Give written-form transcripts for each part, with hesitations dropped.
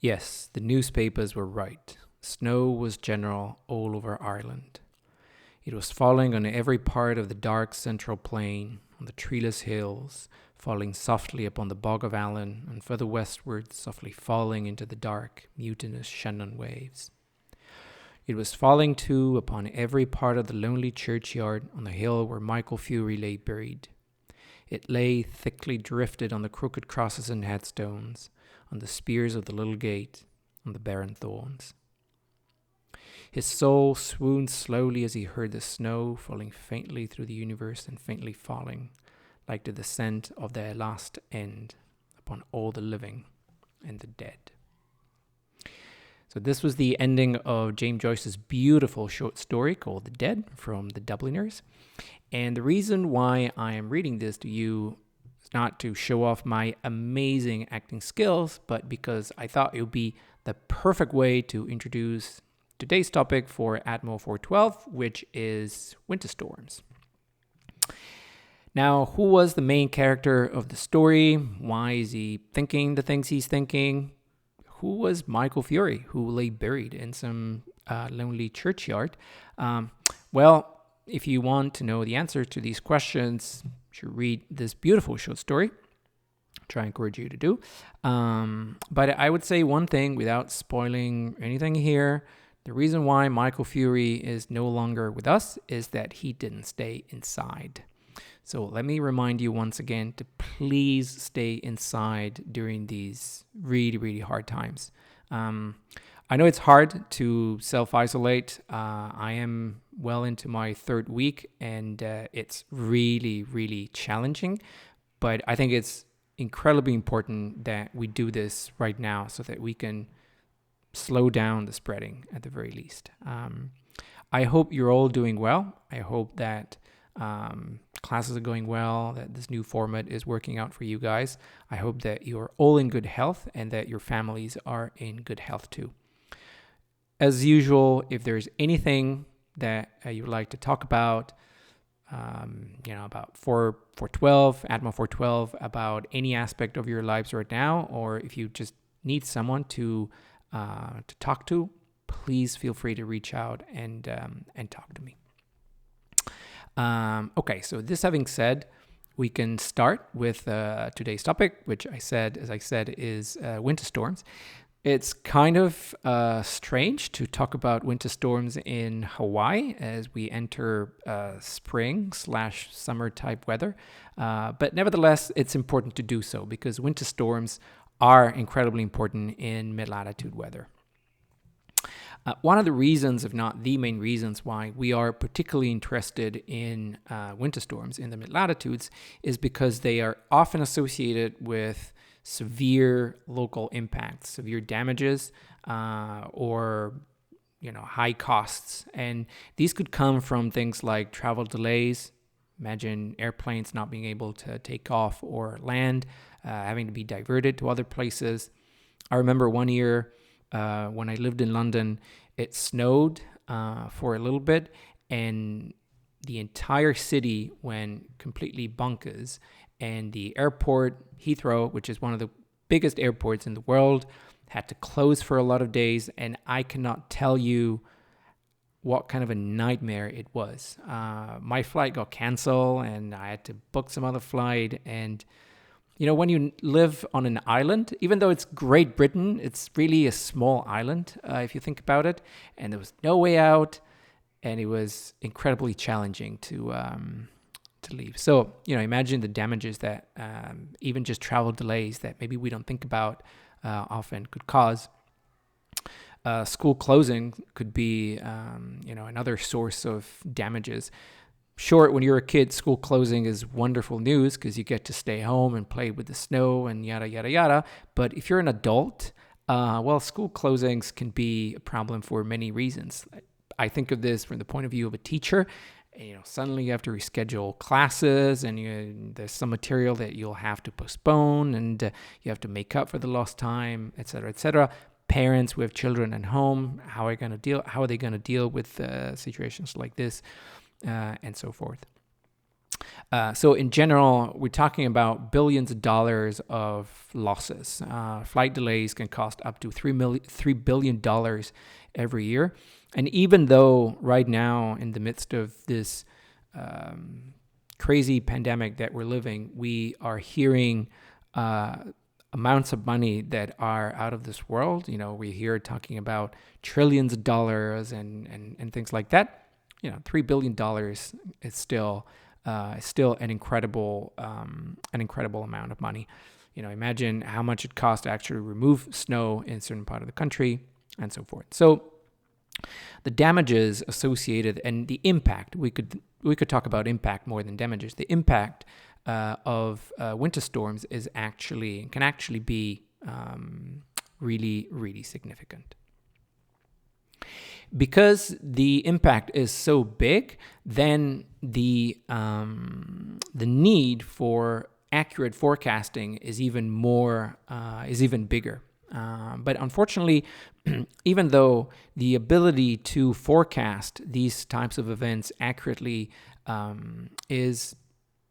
Yes, the newspapers were right. Snow was general all over Ireland. It was falling on every part of the dark central plain, on the treeless hills, falling softly upon the bog of Allen, and further westward, softly falling into the dark, mutinous Shannon waves. It was falling, too, upon every part of the lonely churchyard on the hill where Michael Fury lay buried. It lay thickly drifted on the crooked crosses and headstones, on the spears of the little gate, on the barren thorns. His soul swooned slowly as he heard the snow falling faintly through the universe and faintly falling, like the descent of their last end upon all the living and the dead. So this was the ending of James Joyce's beautiful short story called The Dead from the Dubliners. And the reason why I am reading this to you is not to show off my amazing acting skills, but because I thought it would be the perfect way to introduce today's topic for ATMO 412, which is winter storms. Now, who was the main character of the story? Why is he thinking the things he's thinking? Who was Michael Fury, who lay buried in some lonely churchyard? Well, if you want to know the answer to these questions, you should read this beautiful short story. Try and encourage you to do. But I would say one thing without spoiling anything here. The reason why Michael Fury is no longer with us is that he didn't stay inside. So let me remind you once again to please stay inside during these really, really hard times. I know it's hard to self-isolate. I am well into my third week, and it's really, really challenging. But I think it's incredibly important that we do this right now so that we can slow down the spreading at the very least. I hope you're all doing well. I hope that classes are going well, that this new format is working out for you guys. I hope that you're all in good health and that your families are in good health too. As usual, if there's anything that you would like to talk about, about 412, ATMO 412, about any aspect of your lives right now, or if you just need someone to talk to, please feel free to reach out and talk to me. Okay, so this having said, we can start with today's topic, which as I said, is winter storms. It's kind of strange to talk about winter storms in Hawaii as we enter spring/summer type weather. But nevertheless, it's important to do so because winter storms are incredibly important in mid-latitude weather. One of the reasons, if not the main reasons, why we are particularly interested in winter storms in the mid-latitudes is because they are often associated with severe local impacts, severe damages, or high costs. And these could come from things like travel delays. Imagine airplanes not being able to take off or land, having to be diverted to other places. I remember one year when I lived in London, it snowed for a little bit, and the entire city went completely bonkers. And the airport, Heathrow, which is one of the biggest airports in the world, had to close for a lot of days. And I cannot tell you what kind of a nightmare it was. My flight got canceled, and I had to book some other flight. And when you live on an island, even though it's Great Britain, it's really a small island, if you think about it. And there was no way out, and it was incredibly challenging to leave. So, imagine the damages that even just travel delays that maybe we don't think about often could cause. School closing could be, another source of damages. Sure, when you're a kid, school closing is wonderful news because you get to stay home and play with the snow and yada, yada, yada. But if you're an adult, school closings can be a problem for many reasons. I think of this from the point of view of a teacher. Suddenly you have to reschedule classes, and there's some material that you'll have to postpone, and you have to make up for the lost time, et cetera, et cetera. Parents who have children at home, how are they going to deal with situations like this, and so forth. So in general, we're talking about billions of dollars of losses. Flight delays can cost up to $3 billion every year. And even though right now, in the midst of this crazy pandemic that we're living, we are hearing amounts of money that are out of this world. We hear talking about trillions of dollars and things like that. $3 billion is still an incredible amount of money. Imagine how much it costs to actually remove snow in a certain part of the country and so forth. So the damages associated and the impact, we could talk about impact more than damages. The impact of winter storms can actually be really, really significant. Because the impact is so big, then the need for accurate forecasting is even bigger. But unfortunately, even though the ability to forecast these types of events accurately is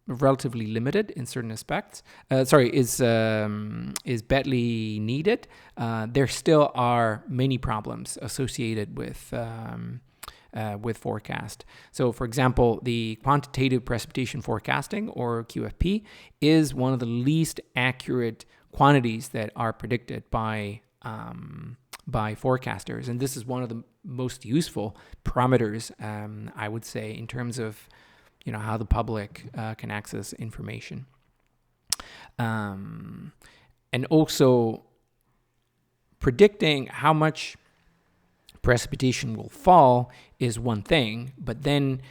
relatively limited in certain aspects, is badly needed, there still are many problems associated with forecast. So, for example, the quantitative precipitation forecasting, or QFP, is one of the least accurate quantities that are predicted by forecasters, and this is one of the most useful parameters, I would say, in terms of how the public can access information. And also predicting how much precipitation will fall is one thing, but then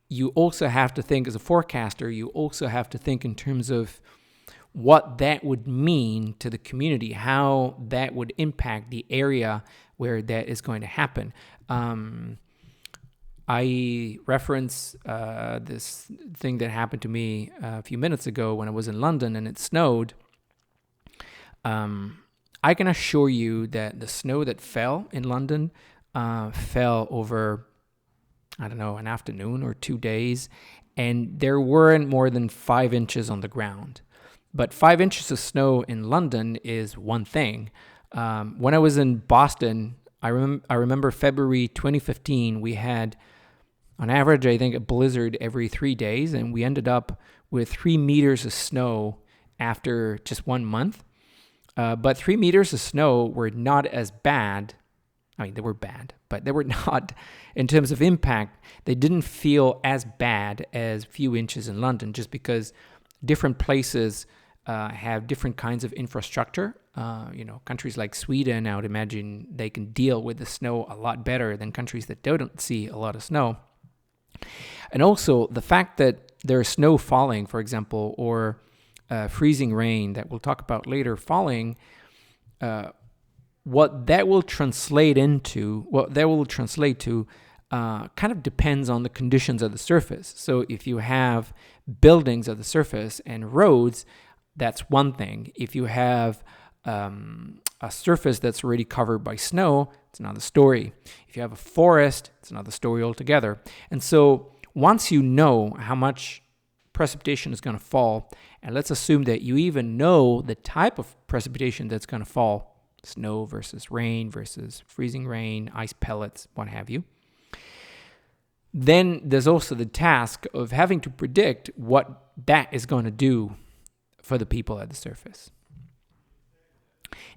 you also have to think, as a forecaster, you also have to think in terms of what that would mean to the community, how that would impact the area where that is going to happen. I reference this thing that happened to me a few minutes ago when I was in London and it snowed. I can assure you that the snow that fell in London fell over, an afternoon or 2 days, and there weren't more than 5 inches on the ground. But 5 inches of snow in London is one thing. When I was in Boston, I remember February 2015, we had, on average, I think, a blizzard every 3 days, and we ended up with 3 meters of snow after just 1 month. But 3 meters of snow were not as bad. I mean, they were bad, but they were not, in terms of impact, they didn't feel as bad as a few inches in London, just because different places have different kinds of infrastructure. Countries like Sweden, I would imagine they can deal with the snow a lot better than countries that don't see a lot of snow. And also the fact that there's snow falling, for example, or freezing rain that we'll talk about later falling, what that will translate to kind of depends on the conditions of the surface. So if you have buildings of the surface and roads, that's one thing. If you have a surface that's already covered by snow, it's another story. If you have a forest, it's another story altogether. And so once you know how much precipitation is going to fall, and let's assume that you even know the type of precipitation that's going to fall, snow versus rain versus freezing rain, ice pellets, what have you, then there's also the task of having to predict what that is going to do for the people at the surface.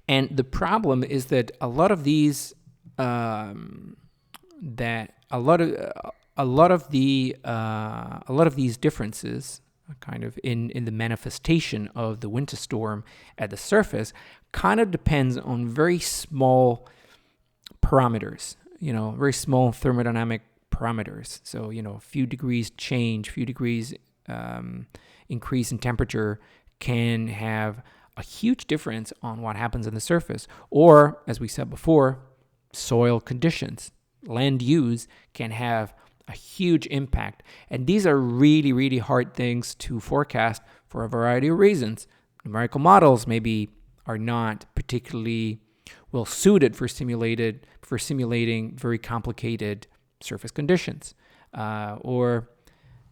And the problem is that a lot of these differences, kind of in the manifestation of the winter storm at the surface, kind of depends on very small parameters, very small thermodynamic parameters. So, a few degrees change, few degrees increase in temperature can have a huge difference on what happens on the surface. Or, as we said before, soil conditions, land use can have a huge impact. And these are really, really hard things to forecast for a variety of reasons. Numerical models maybe are not particularly well suited for simulating very complicated surface conditions. Or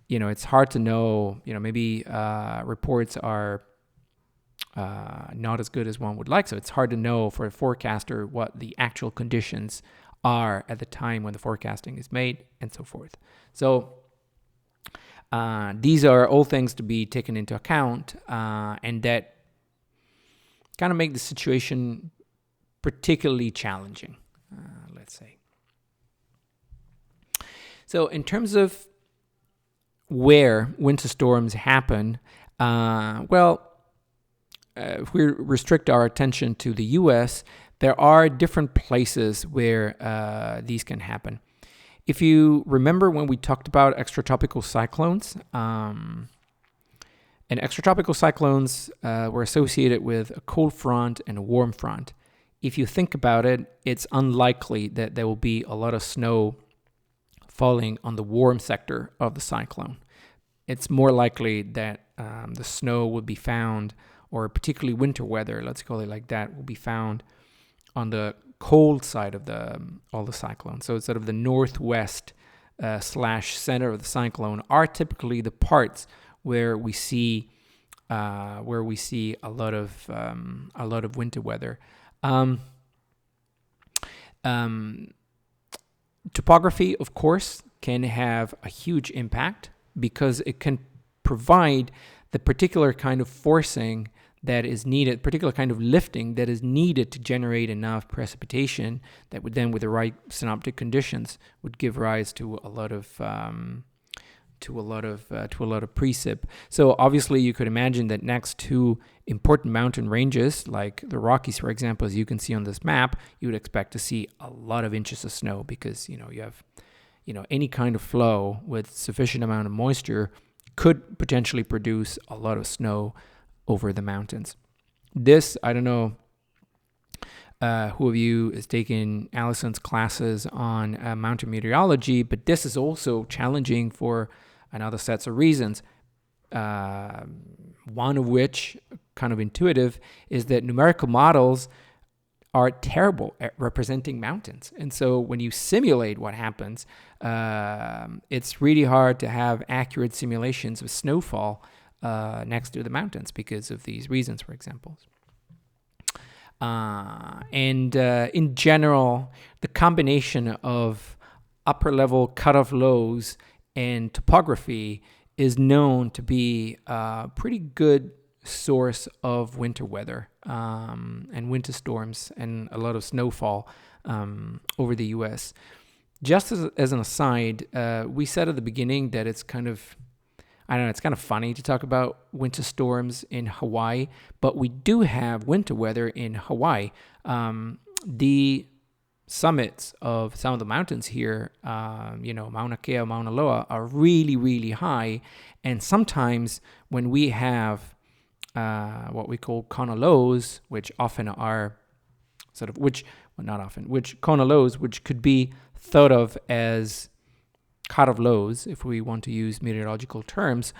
it's hard to know, maybe reports are not as good as one would like. So it's hard to know for a forecaster what the actual conditions are at the time when the forecasting is made and so forth. So these are all things to be taken into account, and that kind of make the situation particularly challenging, let's say. So in terms of where winter storms happen, if we restrict our attention to the U.S., there are different places where these can happen. If you remember when we talked about extratropical cyclones, and extratropical cyclones were associated with a cold front and a warm front. If you think about it, it's unlikely that there will be a lot of snow falling on the warm sector of the cyclone. It's more likely that the snow would be found, or particularly winter weather, let's call it like that, will be found on the cold side of the cyclone. So it's sort of the northwest / center of the cyclone are typically the parts where we see a lot of winter weather. Topography, of course, can have a huge impact because it can provide the particular kind of forcing that is needed, particular kind of lifting that is needed to generate enough precipitation that would then, with the right synoptic conditions, would give rise to a lot of precip. So obviously, you could imagine that next to important mountain ranges like the Rockies, for example, as you can see on this map, you would expect to see a lot of inches of snow because you have any kind of flow with sufficient amount of moisture could potentially produce a lot of snow over the mountains. This, I don't know who of you is taking Allison's classes on mountain meteorology, but this is also challenging for another sets of reasons. One of which, kind of intuitive, is that numerical models are terrible at representing mountains. And so when you simulate what happens, it's really hard to have accurate simulations of snowfall next to the mountains because of these reasons, for example. And in general, the combination of upper level cutoff lows and topography is known to be a pretty good source of winter weather and winter storms and a lot of snowfall over the U.S. Just as an aside, we said at the beginning that it's kind of funny to talk about winter storms in Hawaii, but we do have winter weather in Hawaii. The summits of some of the mountains here, Mauna Kea, Mauna Loa, are really, really high. And sometimes when we have what we call Kona Lows, which often are Kona Lows, which could be thought of as cutoff lows, if we want to use meteorological terms.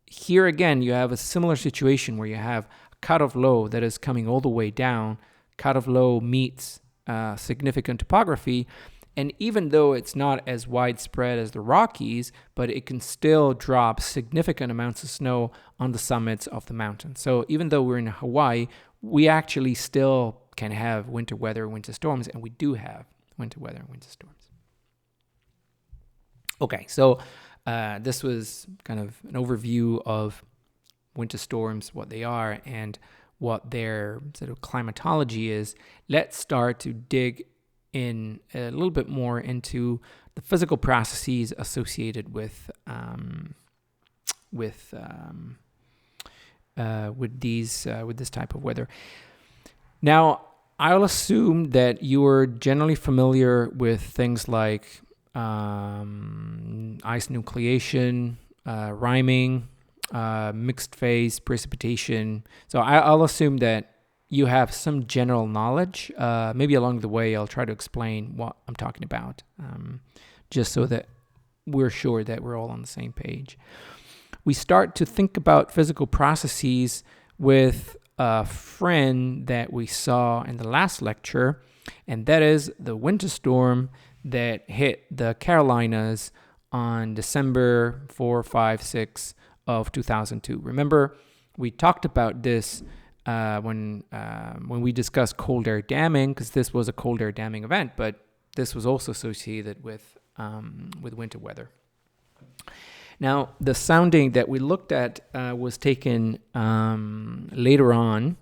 Here again, you have a similar situation where you have a cutoff low that is coming all the way down. Cutoff low meets significant topography, and even though it's not as widespread as the Rockies, but it can still drop significant amounts of snow on the summits of the mountains. So even though we're in Hawaii, we actually still can have winter weather, winter storms, and we do have winter weather and winter storms. Okay, so this was kind of an overview of winter storms, what they are, and what their sort of climatology is. Let's start to dig in a little bit more into the physical processes associated with this type of weather. Now, I'll assume that you're generally familiar with things like ice nucleation, riming, mixed phase precipitation. So I'll assume that you have some general knowledge. Maybe along the way, I'll try to explain what I'm talking about, just so that we're sure that we're all on the same page. We start to think about physical processes with a friend that we saw in the last lecture, and that is the winter storm that hit the Carolinas on December 4, 5, 6 of 2002. Remember, we talked about this when we discussed cold air damming, because this was a cold air damming event, but this was also associated with winter weather. Now, the sounding that we looked at was taken later on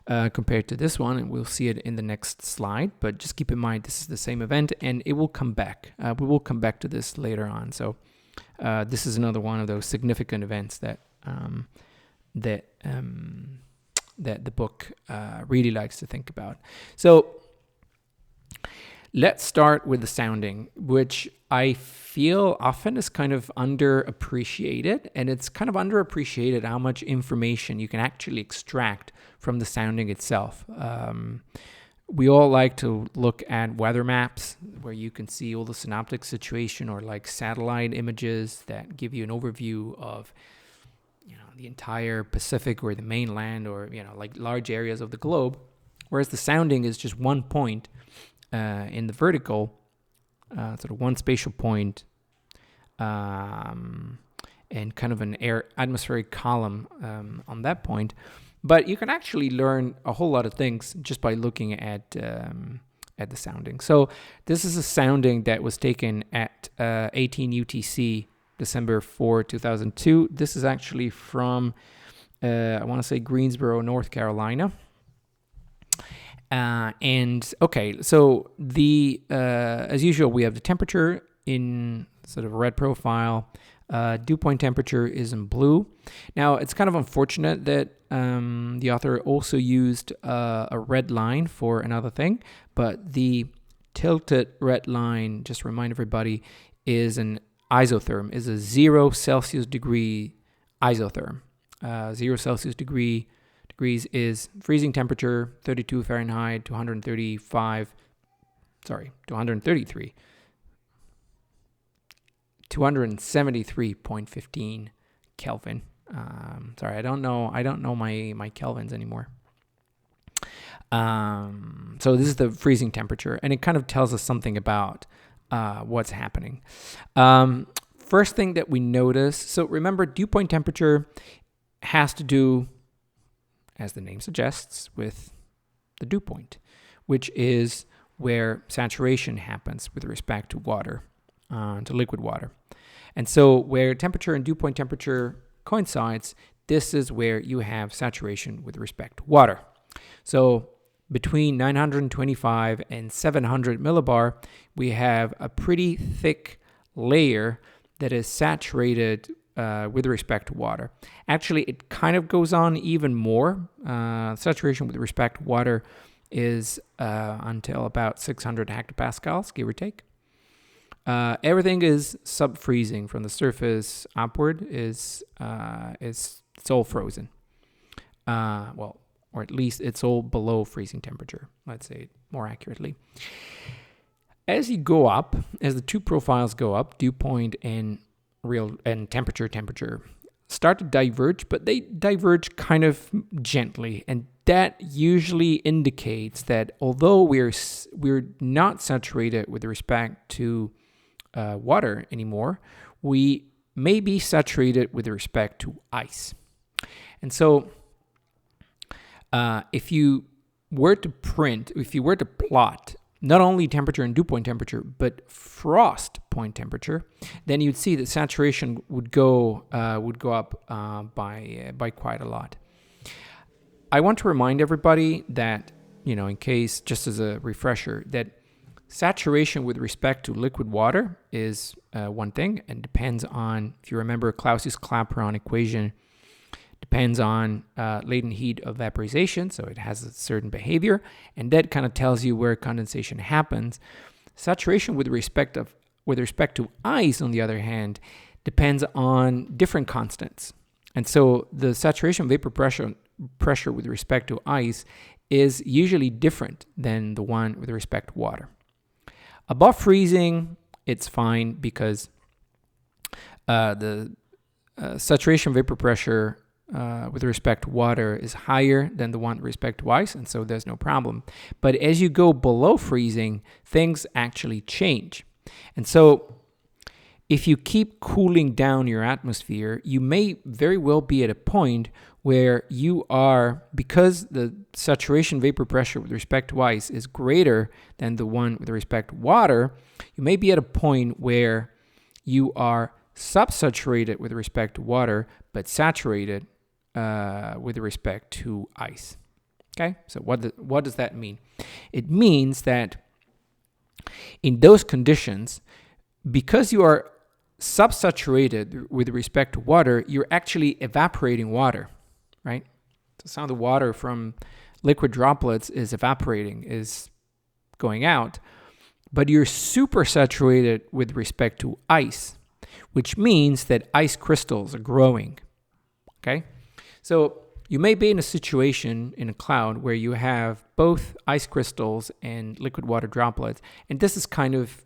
compared to this one, and we'll see it in the next slide. But just keep in mind, this is the same event, and it will come back. We will come back to this later on. So this is another one of those significant events that the book really likes to think about. So let's start with the sounding, which I feel often is kind of underappreciated, and it's kind of underappreciated how much information you can actually extract from the sounding itself. We all like to look at weather maps where you can see all the synoptic situation, or like satellite images that give you an overview of the entire Pacific or the mainland, or like large areas of the globe, whereas the sounding is just one point in the vertical, sort of one spatial point, and kind of an atmospheric column on that point. But you can actually learn a whole lot of things just by looking at the sounding. So this is a sounding that was taken at 18 UTC, December 4, 2002. This is actually from, I want to say, Greensboro, North Carolina. And okay, so as usual, we have the temperature in sort of a red profile. Dew point temperature is in blue. Now, it's kind of unfortunate that the author also used a red line for another thing, but the tilted red line, just to remind everybody, is an isotherm, is a 0 Celsius degree isotherm. 0 Celsius degrees is freezing temperature, 32 Fahrenheit to 273.15 Kelvin. I don't know my kelvins anymore. So this is the freezing temperature, and it kind of tells us something about what's happening. First thing that we notice, so remember, dew point temperature has to do, as the name suggests, with the dew point, which is where saturation happens with respect to water, to liquid water. And so where temperature and dew point temperature coincides, this is where you have saturation with respect to water. So between 925 and 700 millibar, we have a pretty thick layer that is saturated with respect to water. Actually, it kind of goes on even more. Saturation with respect to water is until about 600 hectopascals, give or take. Everything is sub-freezing from the surface upward. It's all frozen. Or at least it's all below freezing temperature. Let's say it more accurately. As you go up, as the two profiles go up, dew point and temperature start to diverge, but they diverge kind of gently, and that usually indicates that although we're not saturated with respect to water anymore, we may be saturated with respect to ice. And so if you were to plot not only temperature and dew point temperature, but frost point temperature, then you'd see that saturation would go up by quite a lot. I want to remind everybody that, in case, just as a refresher, that saturation with respect to liquid water is one thing, and depends on, if you remember Clausius-Clapeyron equation, depends on latent heat of vaporization, so it has a certain behavior, and that kind of tells you where condensation happens. Saturation with respect to ice, on the other hand, depends on different constants. And so the saturation vapor pressure with respect to ice is usually different than the one with respect to water. Above freezing, it's fine because the saturation vapor pressure with respect to water is higher than the one with respect to ice, and so there's no problem. But as you go below freezing, things actually change. And so if you keep cooling down your atmosphere, you may very well be at a point where you are, because the saturation vapor pressure with respect to ice is greater than the one with respect to water, you may be at a point where you are subsaturated with respect to water, but saturated with respect to ice. Okay, so what does that mean? It means that in those conditions, because you are subsaturated with respect to water, you're actually evaporating water, right? So some of the water from liquid droplets is evaporating, is going out, but you're supersaturated with respect to ice, which means that ice crystals are growing, okay? So you may be in a situation in a cloud where you have both ice crystals and liquid water droplets, and this is kind of,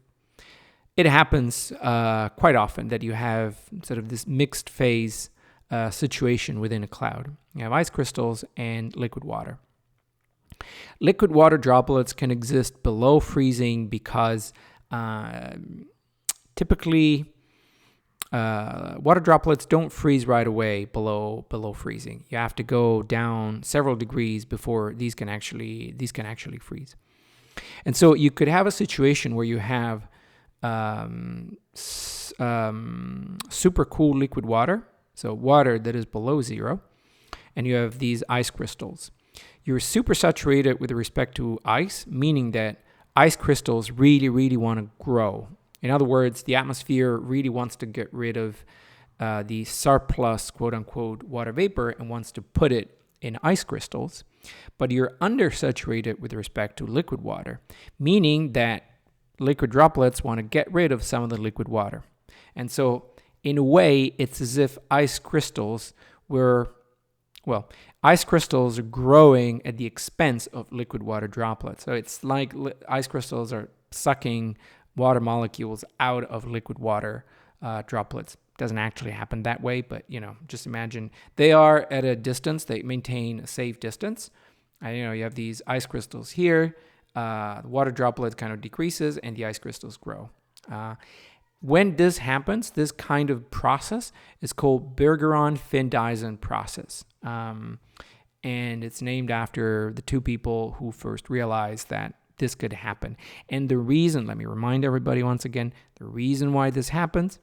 it happens quite often that you have sort of this mixed phase situation within a cloud. You have ice crystals and liquid water. Liquid water droplets can exist below freezing because typically water droplets don't freeze right away below freezing. You have to go down several degrees before these can actually freeze. And so you could have a situation where you have super cool liquid water, so water that is below zero, and you have these ice crystals. You're supersaturated with respect to ice, meaning that ice crystals really, really want to grow. In other words, the atmosphere really wants to get rid of the surplus, quote-unquote, water vapor and wants to put it in ice crystals. But you're undersaturated with respect to liquid water, meaning that liquid droplets want to get rid of some of the liquid water. And so, in a way, it's as if ice crystals are growing at the expense of liquid water droplets. So it's like ice crystals are sucking water molecules out of liquid water droplets. Doesn't actually happen that way, but just imagine they are at a distance. They maintain a safe distance. And you have these ice crystals here. The water droplet kind of decreases and the ice crystals grow. When this happens, this kind of process is called Bergeron-Findeisen process. And it's named after the two people who first realized that this could happen. And the reason, let me remind everybody once again, the reason why this happens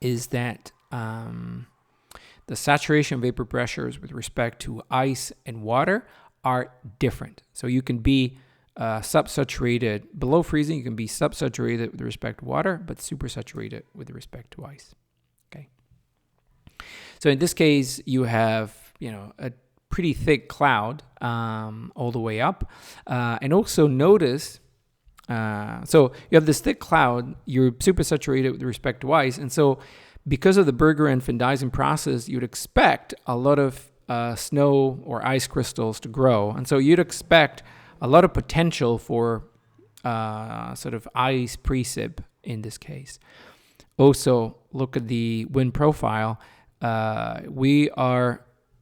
is that the saturation vapor pressures with respect to ice and water are different. So you can be subsaturated below freezing, you can be subsaturated with respect to water, but supersaturated with respect to ice. Okay. So in this case, you have, a pretty thick cloud all the way up. And also notice, so you have this thick cloud, you're supersaturated with respect to ice. And so because of the Bergeron-Findeisen process, you'd expect a lot of snow or ice crystals to grow. And so you'd expect a lot of potential for sort of ice precip in this case. Also, look at the wind profile. We are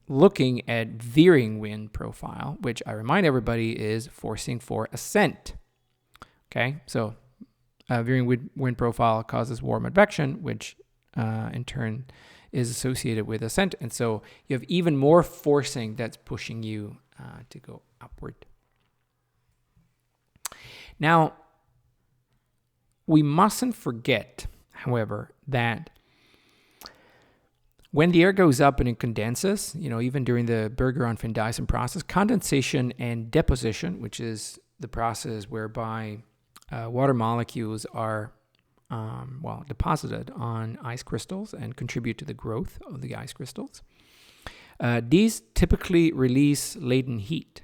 looking at veering wind profile, which I remind everybody is forcing for ascent. Okay, so veering wind profile causes warm advection, which in turn is associated with ascent. And so you have even more forcing that's pushing you to go upward. Now, we mustn't forget, however, that when the air goes up and it condenses, even during the Bergeron-Findeisen process, condensation and deposition, which is the process whereby water molecules are deposited on ice crystals and contribute to the growth of the ice crystals. These typically release latent heat.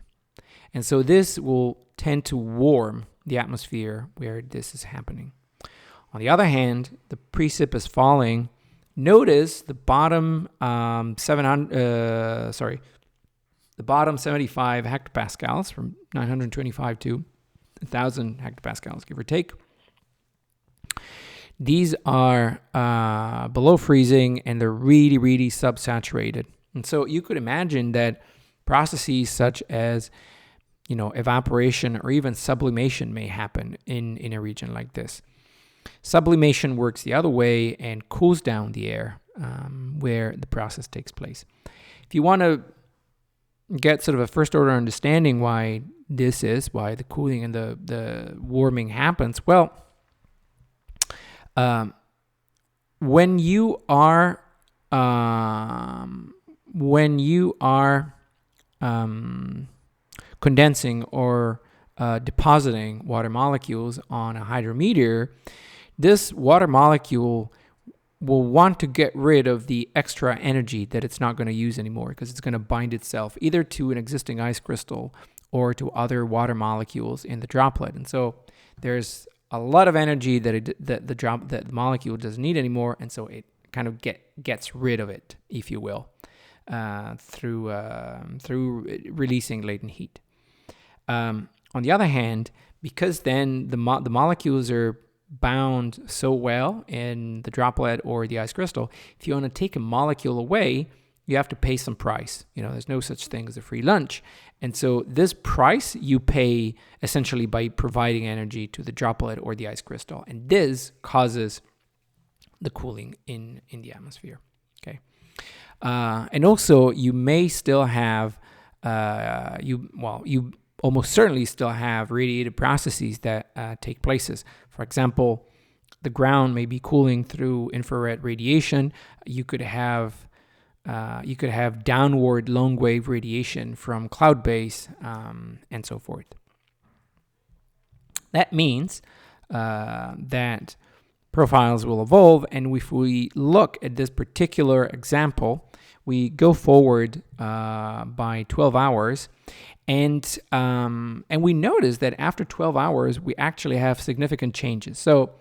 And so this will tend to warm the atmosphere where this is happening. On the other hand, the precip is falling. Notice the bottom the bottom 75 hectopascals from 925 to 1,000 hectopascals, give or take. These are below freezing and they're really, really subsaturated. And so you could imagine that processes such as evaporation or even sublimation may happen in a region like this. Sublimation works the other way and cools down the air where the process takes place. If you want to get sort of a first order understanding why the cooling and the warming happens, well, when you are condensing or depositing water molecules on a hydrometeor, this water molecule will want to get rid of the extra energy that it's not going to use anymore, because it's going to bind itself either to an existing ice crystal or to other water molecules in the droplet. And so there's a lot of energy that the molecule doesn't need anymore, and so it kind of gets rid of it, if you will, through releasing latent heat. On the other hand, because then the molecules are bound so well in the droplet or the ice crystal, if you want to take a molecule away, you have to pay some price. There's no such thing as a free lunch. And so this price you pay essentially by providing energy to the droplet or the ice crystal. And this causes the cooling in the atmosphere. Okay. And also you may still have, you almost certainly still have radiative processes that take places. For example, the ground may be cooling through infrared radiation. You could have downward long wave radiation from cloud base and so forth. That means that profiles will evolve, and if we look at this particular example, we go forward by 12 hours, and we notice that after 12 hours, we actually have significant changes. So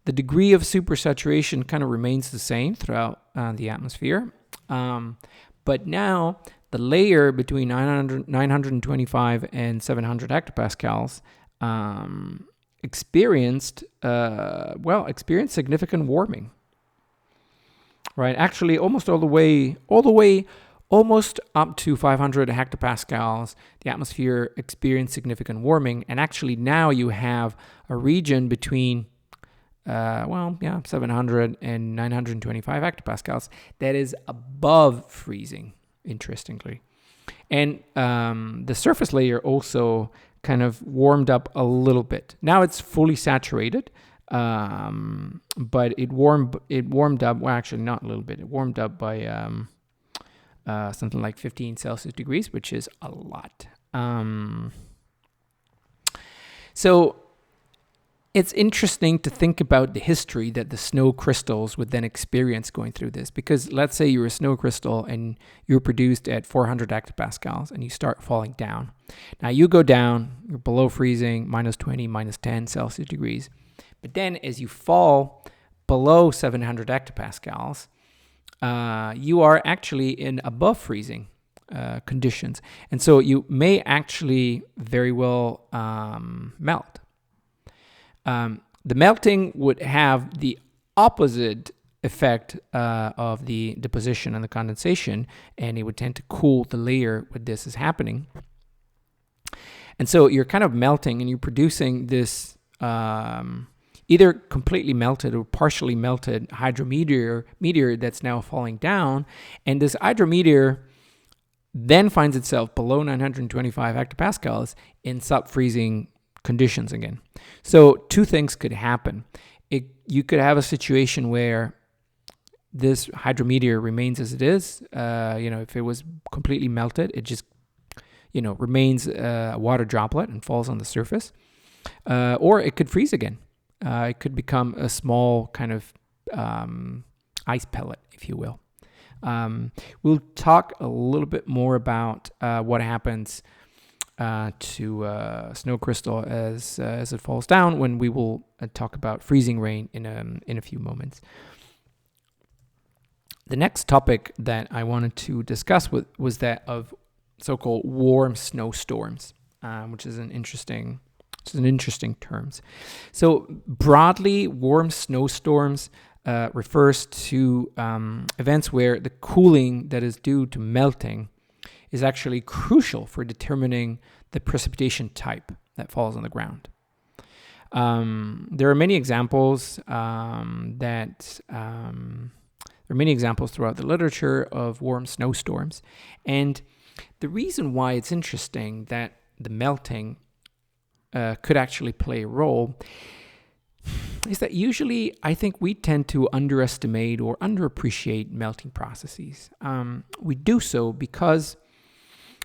the degree of supersaturation kind of remains the same throughout the atmosphere. But now the layer between 925 and 700 hectopascals experienced significant warming. Right, actually, almost all the way, almost up to 500 hectopascals, the atmosphere experienced significant warming, and actually now you have a region between 700 and 925 hectopascals that is above freezing, interestingly. And the surface layer also kind of warmed up a little bit. Now it's fully saturated, but it warmed up, well, actually not a little bit, it warmed up by something like 15 Celsius degrees, which is a lot. So it's interesting to think about the history that the snow crystals would then experience going through this, because let's say you're a snow crystal and you're produced at 400 hectopascals and you start falling down. Now you go down, you're below freezing, minus 20, minus 10 Celsius degrees. But then as you fall below 700 hectopascals, you are actually in above freezing conditions. And so you may actually very well melt. The melting would have the opposite effect of the deposition and the condensation, and it would tend to cool the layer where this is happening. And so you're kind of melting, and you're producing this either completely melted or partially melted meteor that's now falling down. And this hydrometeor then finds itself below 925 hectopascals in sub-freezing conditions again. So two things could happen. You could have a situation where this hydrometeor remains as it is. If it was completely melted, it just, remains a water droplet and falls on the surface. Or it could freeze again. It could become a small kind of ice pellet, if you will. We'll talk a little bit more about what happens to snow crystal as it falls down when we will talk about freezing rain in a few moments. The next topic that I wanted to discuss was that of so-called warm snowstorms, which is an interesting terms. So broadly, warm snowstorms refers to events where the cooling that is due to melting is actually crucial for determining the precipitation type that falls on the ground. There are many examples throughout the literature of warm snowstorms. And the reason why it's interesting that the melting could actually play a role is that usually I think we tend to underestimate or underappreciate melting processes. We do so because,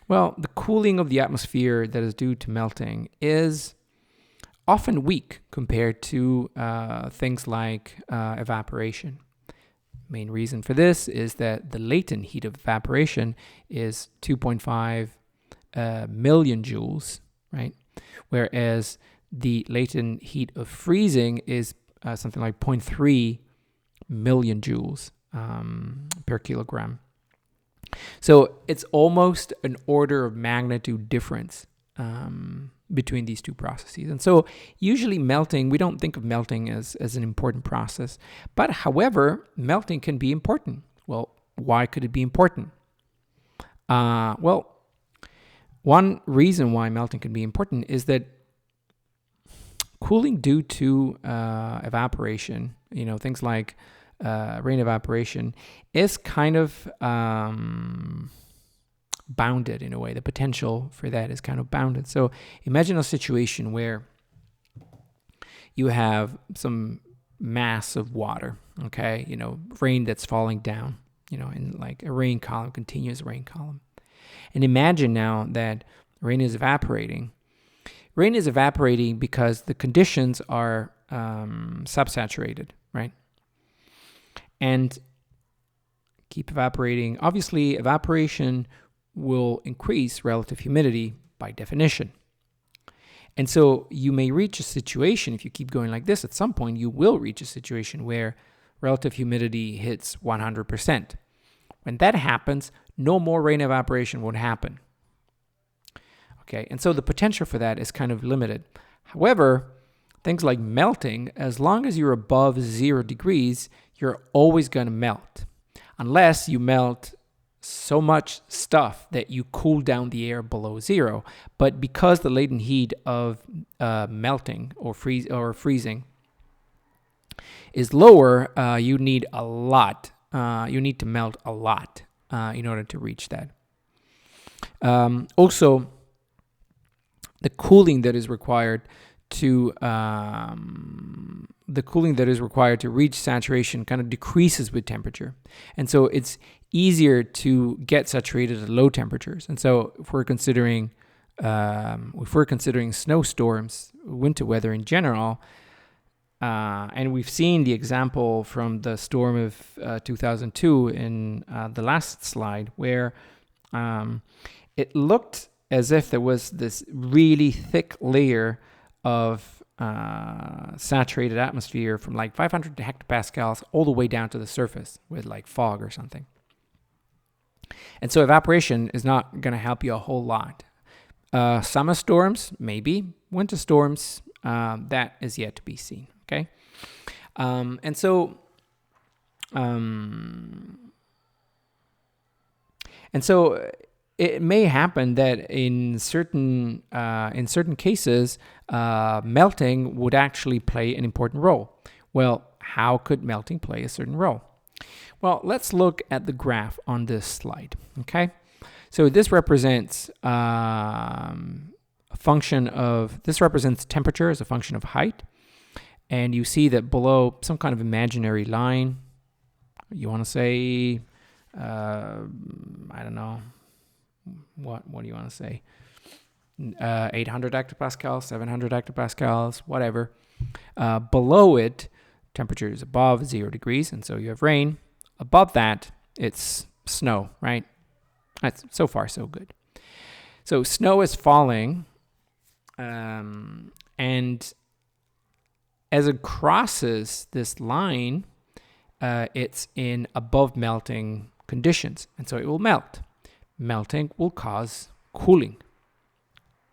well, the cooling of the atmosphere that is due to melting is often weak compared to things like evaporation. Main reason for this is that the latent heat of evaporation is 2.5 million joules, right? Whereas the latent heat of freezing is something like 0.3 million joules per kilogram. So it's almost an order of magnitude difference between these two processes. And so usually melting, we don't think of melting as an important process. But however, melting can be important. Well, why could it be important? Well, one reason why melting can be important is that cooling due to evaporation, things like rain evaporation, is kind of bounded in a way. The potential for that is kind of bounded. So imagine a situation where you have some mass of water, okay, rain that's falling down, in like a rain column, continuous rain column. And imagine now that rain is evaporating. Rain is evaporating because the conditions are subsaturated, right? And keep evaporating. Obviously, evaporation will increase relative humidity by definition. And so you may reach a situation, if you keep going like this, at some point you will reach a situation where relative humidity hits 100%. When that happens, no more rain evaporation would happen. Okay, and so the potential for that is kind of limited. However, things like melting, as long as you're above 0 degrees, you're always going to melt. Unless you melt so much stuff that you cool down the air below 0. But because the latent heat of melting or freezing is lower, you need a lot. You need to melt a lot in order to reach that. Also, the cooling that is required to reach saturation kind of decreases with temperature, and so it's easier to get saturated at low temperatures. And so if we're considering snowstorms, winter weather in general, and we've seen the example from the storm of 2002 in the last slide, where it looked as if there was this really thick layer of saturated atmosphere from like 500 hectopascals all the way down to the surface with like fog or something. And so evaporation is not going to help you a whole lot. Summer storms, maybe. Winter storms, that is yet to be seen. Okay, and so it may happen that in certain cases, melting would actually play an important role. Well, how could melting play a certain role? Well, let's look at the graph on this slide. Okay, so this represents represents temperature as a function of height. And you see that below some kind of imaginary line, you want to say, I don't know, what do you want to say? 800 hectopascals, 700 hectopascals, whatever. Below it, temperature is above 0 degrees, and so you have rain. Above that, it's snow, right? That's so far so good. So snow is falling, and as it crosses this line, it's in above melting conditions, and so it will melt. Melting will cause cooling.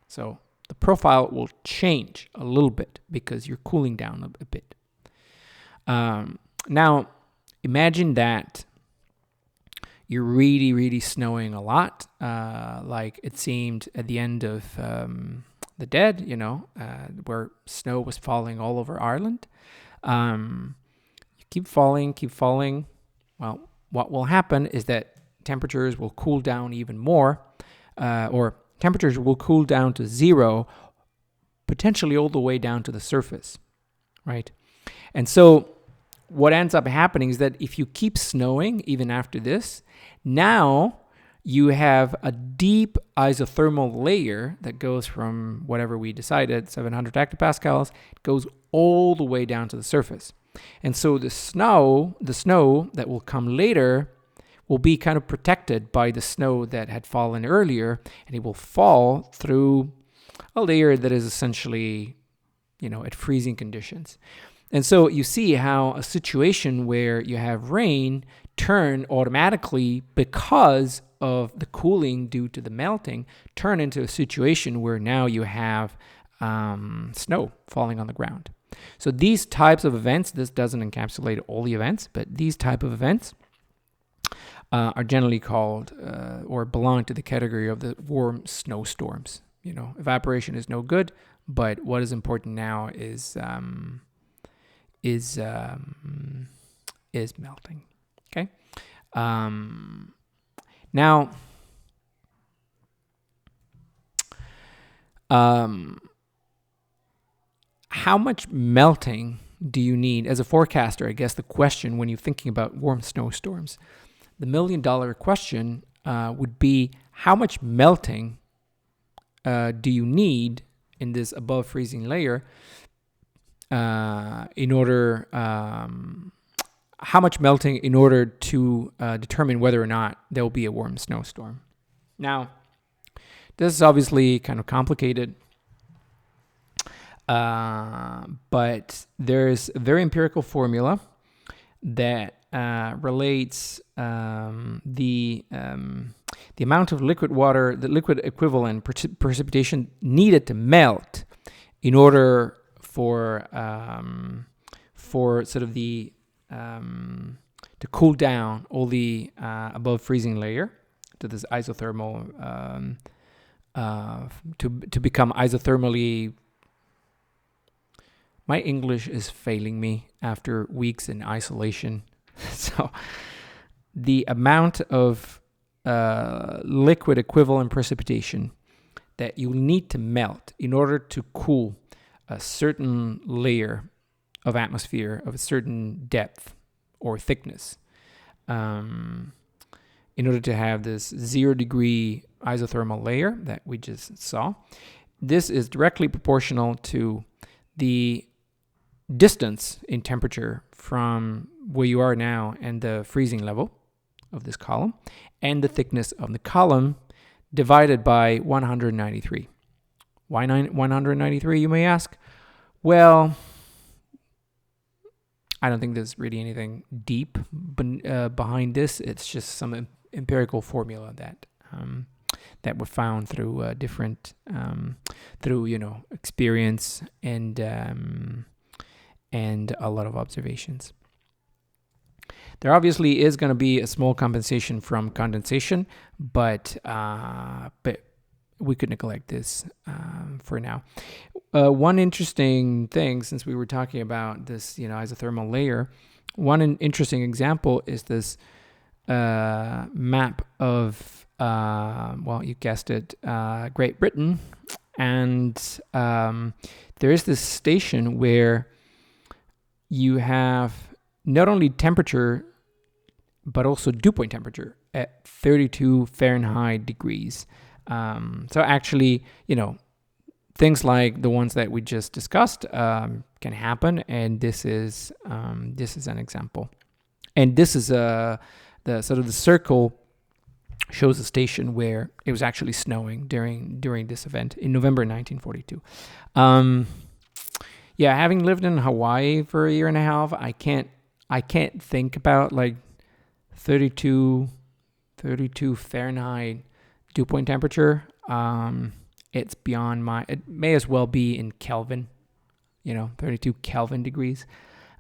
So the profile will change a little bit because you're cooling down a bit. Now, imagine that you're really, really snowing a lot, like it seemed at the end of the dead, where snow was falling all over Ireland. You keep falling. Well, what will happen is that temperatures will cool down even more, or temperatures will cool down to zero, potentially all the way down to the surface, right? And so what ends up happening is that if you keep snowing even after this, now you have a deep isothermal layer that goes from whatever we decided, 700 hectopascals, it goes all the way down to the surface. And so the snow that will come later will be kind of protected by the snow that had fallen earlier, and it will fall through a layer that is essentially, at freezing conditions. And so you see how a situation where you have rain turn automatically, because of the cooling due to the melting, turn into a situation where now you have snow falling on the ground. So these types of events, this doesn't encapsulate all the events, but these type of events are generally called or belong to the category of the warm snowstorms. Evaporation is no good, but what is important now is melting. Okay. Now, how much melting do you need as a forecaster? I guess the question when you're thinking about warm snowstorms, the $1 million question would be, how much melting do you need in this above freezing layer in order to determine whether or not there will be a warm snowstorm? Now, this is obviously kind of complicated, but there's a very empirical formula that relates the amount of liquid water, the liquid equivalent precipitation needed to melt in order for sort of the to cool down all the above freezing layer to this isothermal to become isothermally. My English is failing me after weeks in isolation. So the amount of liquid equivalent precipitation that you need to melt in order to cool a certain layer of atmosphere of a certain depth or thickness, in order to have this 0-degree isothermal layer that we just saw, this is directly proportional to the distance in temperature from where you are now and the freezing level of this column, and the thickness of the column divided by 193. Why 193, you may ask? Well, I don't think there's really anything deep behind this. It's just some empirical formula that were found through different experience and a lot of observations. There obviously is going to be a small compensation from condensation, but we could neglect this for now. One interesting thing, since we were talking about this, isothermal layer, one interesting example is this map of, you guessed it, Great Britain, and there is this station where you have not only temperature, but also dew point temperature at 32 Fahrenheit degrees. So actually, things like the ones that we just discussed can happen, and this is an example. And this is the circle shows a station where it was actually snowing during this event in November 1942. Having lived in Hawaii for a year and a half, I can't think about like 32 Fahrenheit dew point temperature. It's beyond it may as well be in Kelvin, 32 Kelvin degrees.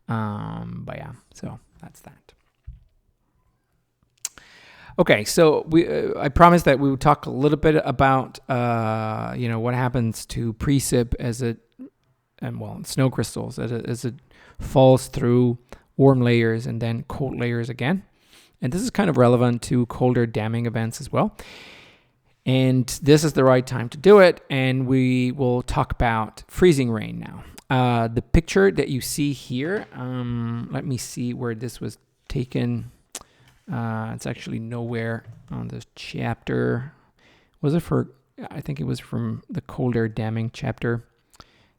So that's that. Okay, so I promised that we would talk a little bit about what happens to precip snow crystals as it falls through warm layers and then cold layers again. And this is kind of relevant to colder damming events as well. And this is the right time to do it. And we will talk about freezing rain now. The picture that you see here, let me see where this was taken. It's actually nowhere on this chapter. I think it was from the colder damming chapter.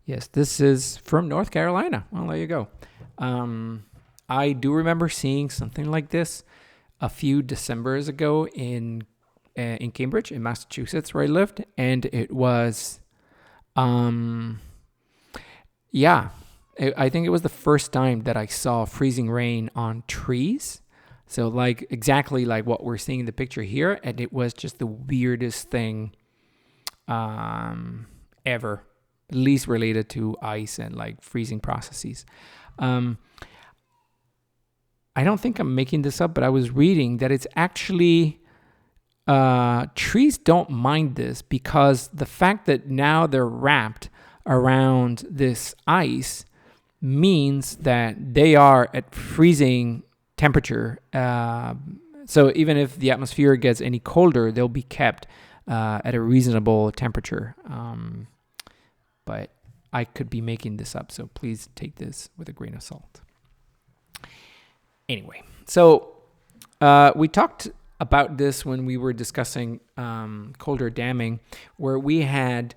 Yes, this is from North Carolina. Well, there you go. I do remember seeing something like this a few Decembers ago in Cambridge, in Massachusetts, where I lived. And it was, I think it was the first time that I saw freezing rain on trees. So exactly like what we're seeing in the picture here. And it was just the weirdest thing ever, at least related to ice and like freezing processes. I don't think I'm making this up, but I was reading that it's actually, trees don't mind this because the fact that now they're wrapped around this ice means that they are at freezing temperature. So even if the atmosphere gets any colder, they'll be kept at a reasonable temperature. But I could be making this up, so please take this with a grain of salt. Anyway, so we talked about this when we were discussing colder damming, where we had,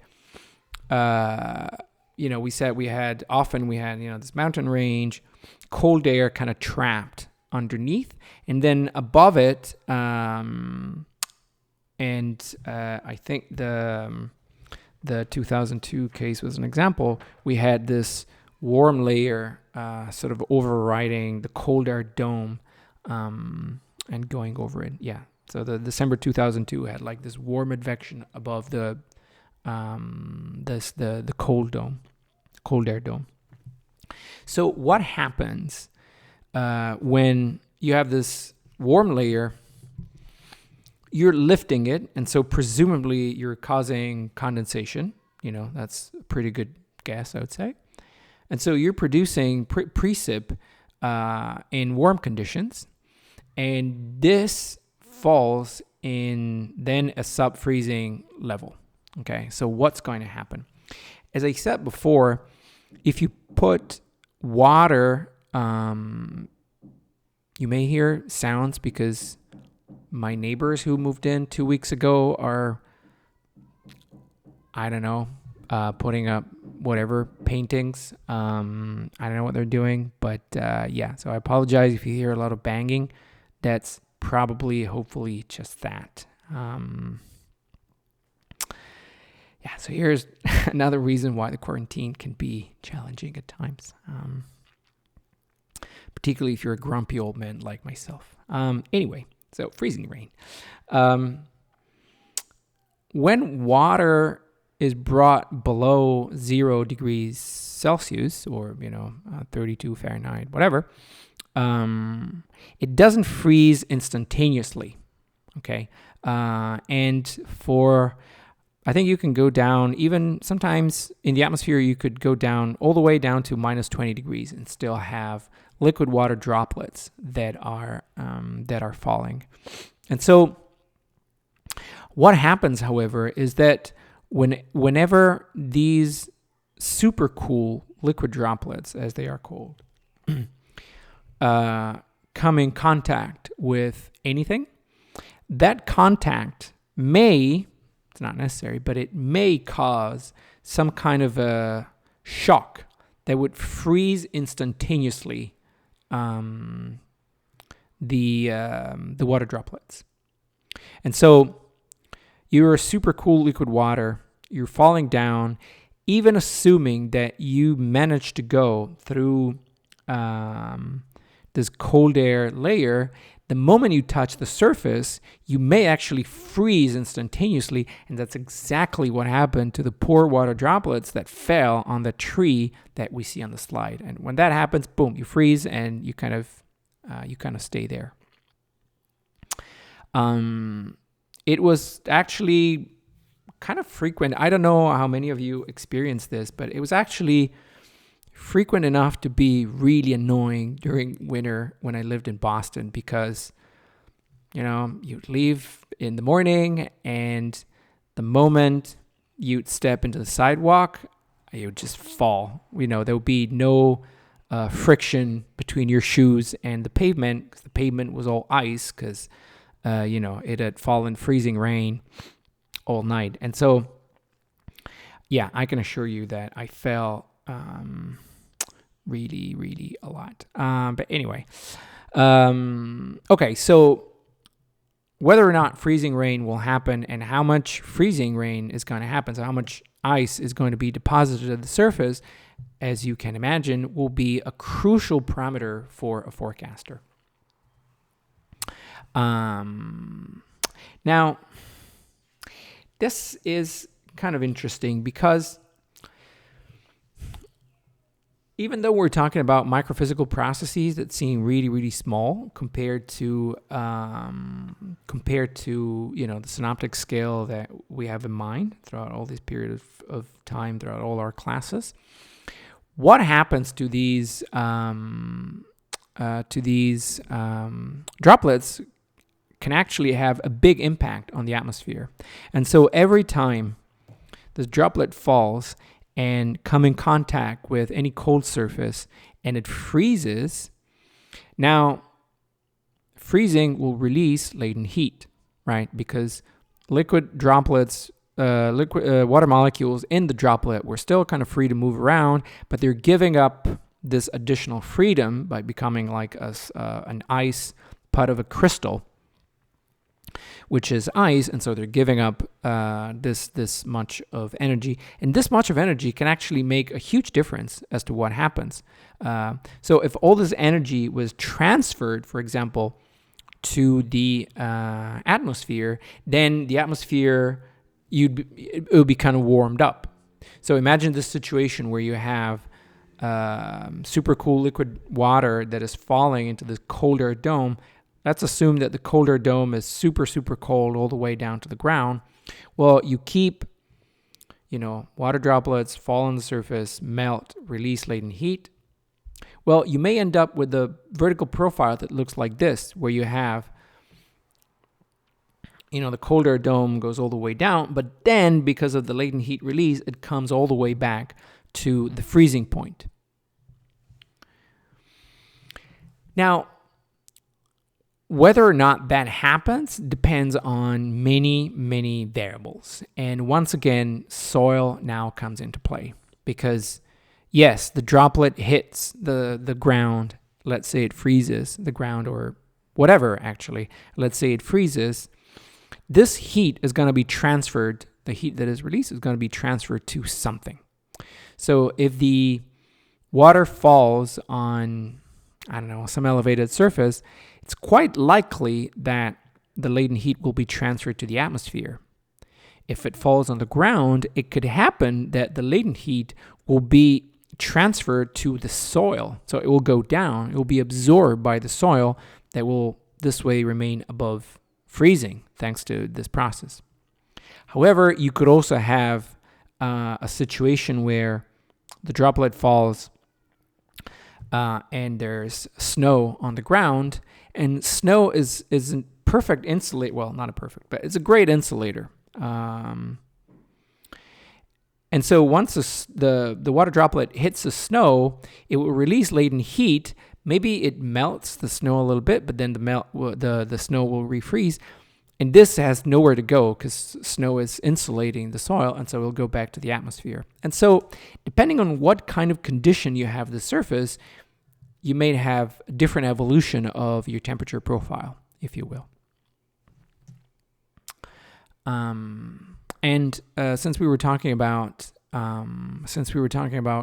we said we had this mountain range, cold air kind of trapped underneath, and then above it, I think the 2002 case was an example, we had this warm layer sort of overriding the cold air dome and going over it. Yeah. So the December 2002 had like this warm advection above the cold air dome. So what happens when you have this warm layer? You're lifting it, and so presumably you're causing condensation. That's a pretty good guess, I would say. And so you're producing precip in warm conditions, and this falls in then a sub-freezing level. Okay, so what's going to happen? As I said before, if you put water, you may hear sounds because my neighbors who moved in 2 weeks ago are, putting up whatever paintings. I don't know what they're doing, but so I apologize if you hear a lot of banging. That's probably, hopefully, just that. So here's another reason why the quarantine can be challenging at times, particularly if you're a grumpy old man like myself. Anyway, so freezing rain. When water is brought below 0 degrees Celsius or, 32 Fahrenheit, whatever, it doesn't freeze instantaneously, okay? I think you can go down, even sometimes in the atmosphere, you could go down all the way down to minus 20 degrees and still have liquid water droplets that are falling. And so what happens, however, is that whenever these super cool liquid droplets, as they are called, come in contact with anything, that contact may, it's not necessary, but it may cause some kind of a shock that would freeze instantaneously the water droplets. And so you're a super cool liquid water, you're falling down, even assuming that you managed to go through this cold air layer. The moment you touch the surface, you may actually freeze instantaneously, and that's exactly what happened to the poor water droplets that fell on the tree that we see on the slide. And when that happens, boom, you freeze and you kind of stay there. It was actually kind of frequent. I don't know how many of you experienced this, but it was actually frequent enough to be really annoying during winter when I lived in Boston, because, you'd leave in the morning, and the moment you'd step into the sidewalk, you would just fall. There would be no friction between your shoes and the pavement, because the pavement was all ice, because, it had fallen freezing rain all night. And so, yeah, I can assure you that I fell really, really a lot. But anyway, okay, so whether or not freezing rain will happen and how much freezing rain is going to happen, so how much ice is going to be deposited at the surface, as you can imagine, will be a crucial parameter for a forecaster. Now, this is kind of interesting, because even though we're talking about microphysical processes that seem really, really small compared to the synoptic scale that we have in mind throughout all this period of time, throughout all our classes, what happens to these droplets can actually have a big impact on the atmosphere. And so every time this droplet falls and come in contact with any cold surface and it freezes, now freezing will release latent heat, right? Because liquid droplets, water molecules in the droplet were still kind of free to move around, but they're giving up this additional freedom by becoming like an ice part of a crystal, which is ice, and so they're giving up this much of energy. And this much of energy can actually make a huge difference as to what happens. So if all this energy was transferred, for example, to the atmosphere, then the atmosphere, it would be kind of warmed up. So imagine this situation where you have super cool liquid water that is falling into this colder dome. Let's assume that the colder dome is super, super cold all the way down to the ground. Well, you keep, water droplets fall on the surface, melt, release latent heat. Well, you may end up with a vertical profile that looks like this, where you have, the colder dome goes all the way down, but then because of the latent heat release, it comes all the way back to the freezing point. Now, whether or not that happens depends on many, many variables. And once again, soil now comes into play, because yes, the droplet hits the ground. Let's say it freezes the ground, or whatever, actually. Let's say it freezes. This heat is going to be transferred. The heat that is released is going to be transferred to something. So if the water falls on, some elevated surface, it's quite likely that the latent heat will be transferred to the atmosphere. If it falls on the ground, it could happen that the latent heat will be transferred to the soil. So it will go down. It will be absorbed by the soil that will this way remain above freezing thanks to this process. However, you could also have a situation where the droplet falls and there's snow on the ground, and snow is a perfect insulator. Well, not a perfect, but it's a great insulator. And so once the water droplet hits the snow, it will release latent heat. Maybe it melts the snow a little bit, but then the snow will refreeze. And this has nowhere to go because snow is insulating the soil, and so it will go back to the atmosphere. And so depending on what kind of condition you have the surface, you may have a different evolution of your temperature profile, if you will. And since we were talking about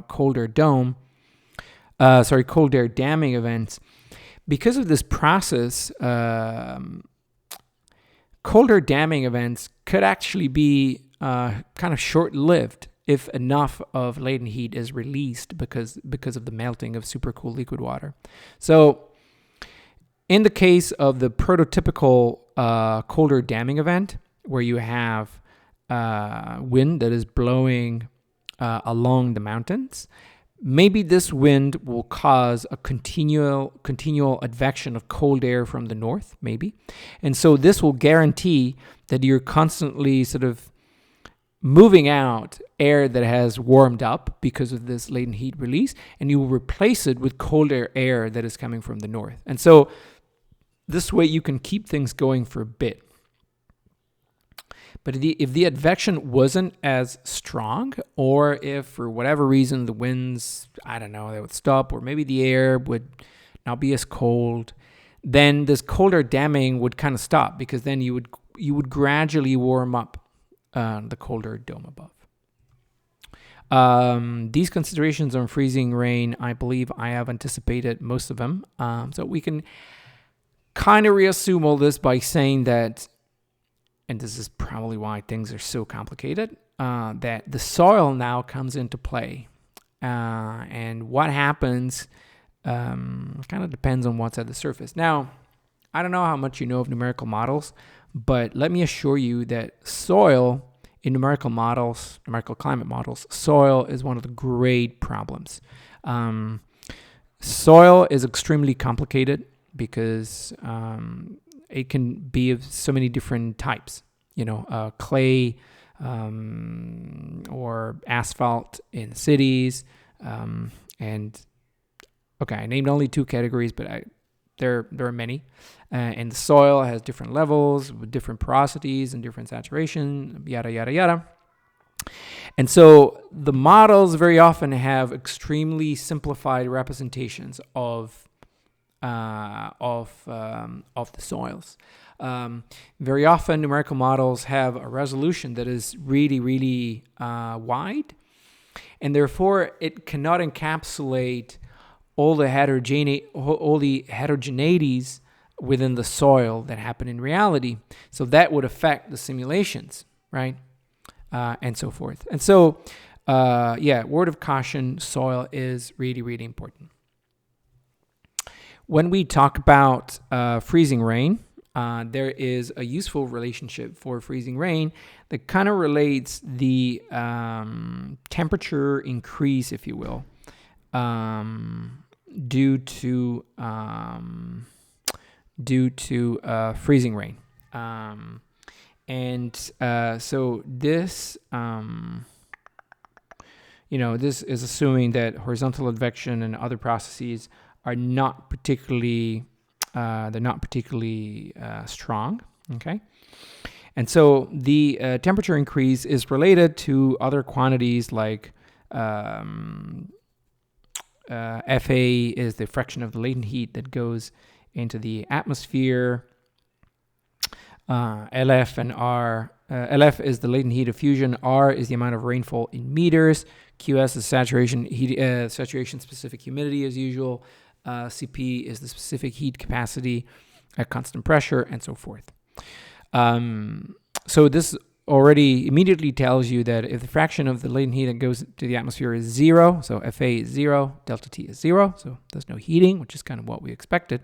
cold air damming events, because of this process, cold air damming events could actually be kind of short-lived if enough of latent heat is released because of the melting of supercool liquid water. So in the case of the prototypical colder damming event, where you have wind that is blowing along the mountains, maybe this wind will cause a continual advection of cold air from the north, maybe. And so this will guarantee that you're constantly sort of moving out air that has warmed up because of this latent heat release, and you will replace it with colder air that is coming from the north. And so this way you can keep things going for a bit. But if the advection wasn't as strong, or if for whatever reason the winds, I don't know, they would stop, or maybe the air would not be as cold, then this colder damming would kind of stop, because then you would gradually warm up the colder dome above. These considerations on freezing rain, I believe I have anticipated most of them. So we can kind of reassume all this by saying that, and this is probably why things are so complicated, that the soil now comes into play. And what happens kind of depends on what's at the surface. Now, I don't know how much you know of numerical models, but let me assure you that soil in numerical models, numerical climate models, soil is one of the great problems. Soil is extremely complicated because it can be of so many different types, clay or asphalt in cities. And okay, I named only 2 categories, but there are many. And the soil has different levels with different porosities and different saturation, yada, yada, yada. And so the models very often have extremely simplified representations of the soils. Very often numerical models have a resolution that is really, really wide, and therefore it cannot encapsulate all the heterogeneities within the soil that happen in reality. So that would affect the simulations, right? And so forth. And so, word of caution, soil is really, really important. When we talk about freezing rain, there is a useful relationship for freezing rain that kind of relates the temperature increase, if you will, due to freezing rain. So this, this is assuming that horizontal advection and other processes are not particularly strong. Okay, and so the temperature increase is related to other quantities like FA is the fraction of the latent heat that goes into the atmosphere. LF and R. LF is the latent heat of fusion. R is the amount of rainfall in meters. QS is saturation specific humidity as usual. CP is the specific heat capacity at constant pressure, and so forth. So this already immediately tells you that if the fraction of the latent heat that goes to the atmosphere is 0, so FA is 0, delta T is 0, so there's no heating, which is kind of what we expected.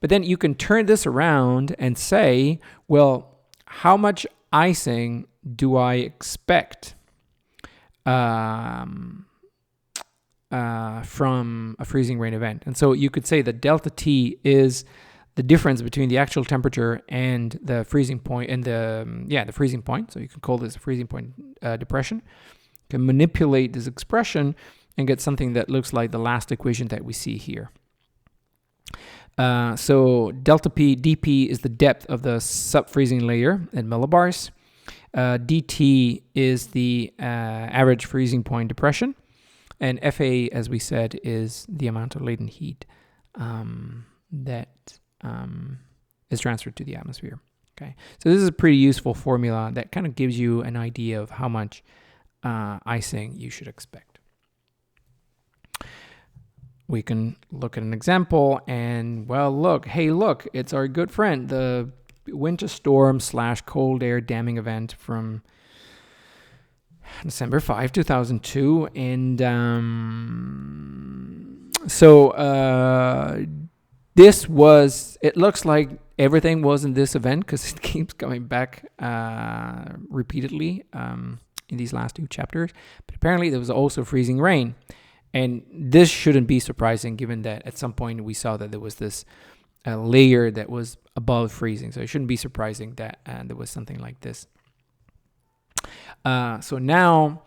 But then you can turn this around and say, well, how much icing do I expect from a freezing rain event? And so you could say that delta T is the difference between the actual temperature and the freezing point, and the freezing point. So you can call this a freezing point depression. You can manipulate this expression and get something that looks like the last equation that we see here. So delta P, dP is the depth of the sub-freezing layer in millibars. dt is the average freezing point depression. And FA, as we said, is the amount of latent heat that is transferred to the atmosphere. Okay, so this is a pretty useful formula that kind of gives you an idea of how much icing you should expect. We can look at an example and, well, look, it's our good friend, the winter storm / cold air damming event from December 5, 2002. And so it looks like everything was in this event because it keeps coming back repeatedly in these last 2 chapters. But apparently there was also freezing rain. And this shouldn't be surprising given that at some point we saw that there was this layer that was above freezing. So it shouldn't be surprising that there was something like this. So now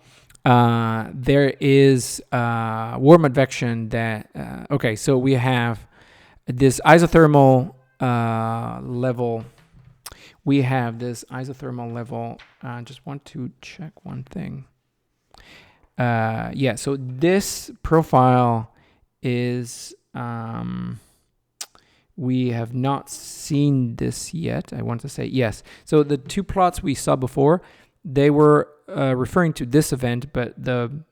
there is warm advection that, okay, so we have this isothermal level. We have this isothermal level. I just want to check one thing. So this profile is, we have not seen this yet. I want to say yes. So the 2 plots we saw before, they were referring to this event, but the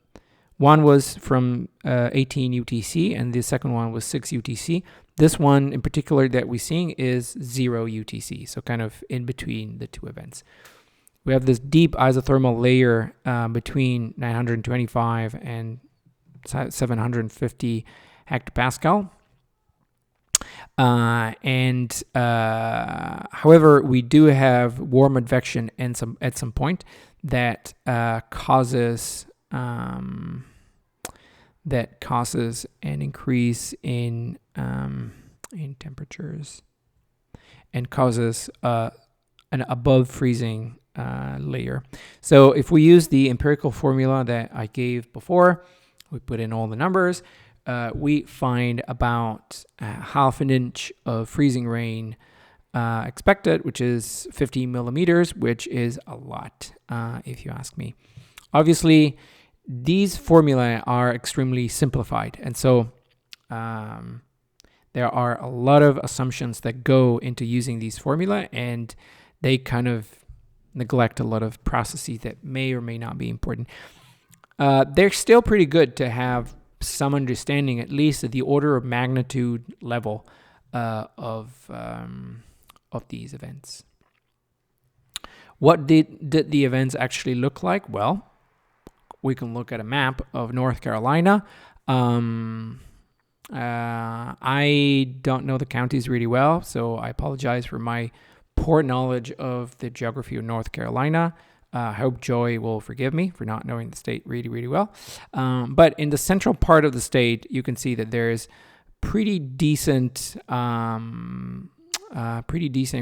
one was from 18 UTC and the second one was 6 UTC. This one in particular that we're seeing is 0 UTC, so kind of in between the 2 events. We have this deep isothermal layer between 925 and 750 hectopascal. However, we do have warm advection at some point that causes an increase in temperatures and causes an above freezing layer. So if we use the empirical formula that I gave before, we put in all the numbers, we find about half an inch of freezing rain expected, which is 50 millimeters, which is a lot, if you ask me. Obviously, these formulae are extremely simplified, and so there are a lot of assumptions that go into using these formulae, and they kind of neglect a lot of processes that may or may not be important. They're still pretty good to have some understanding, at least at the order of magnitude level of these events. What did the events actually look like? Well, we can look at a map of North Carolina. I don't know the counties really well, so I apologize for my poor knowledge of the geography of North Carolina. I hope Joy will forgive me for not knowing the state really, really well. But in the central part of the state, you can see that there's pretty decent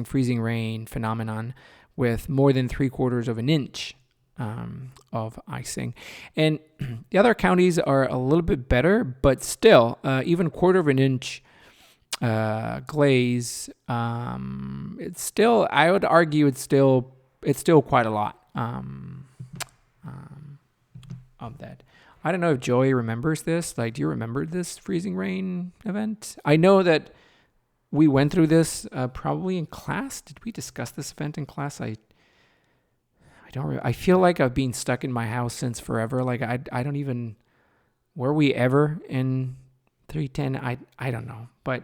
freezing rain phenomenon with more than 3/4 of an inch of icing. And the other counties are a little bit better, but still, even 1/4 of an inch glaze, it's still, I would argue it's still quite a lot of that. I don't know if Joey remembers this. Like, do you remember this freezing rain event? I know that we went through this probably in class. Did we discuss this event in class? I don't. I feel like I've been stuck in my house since forever. Like I don't even. Were we ever in 310? I don't know. But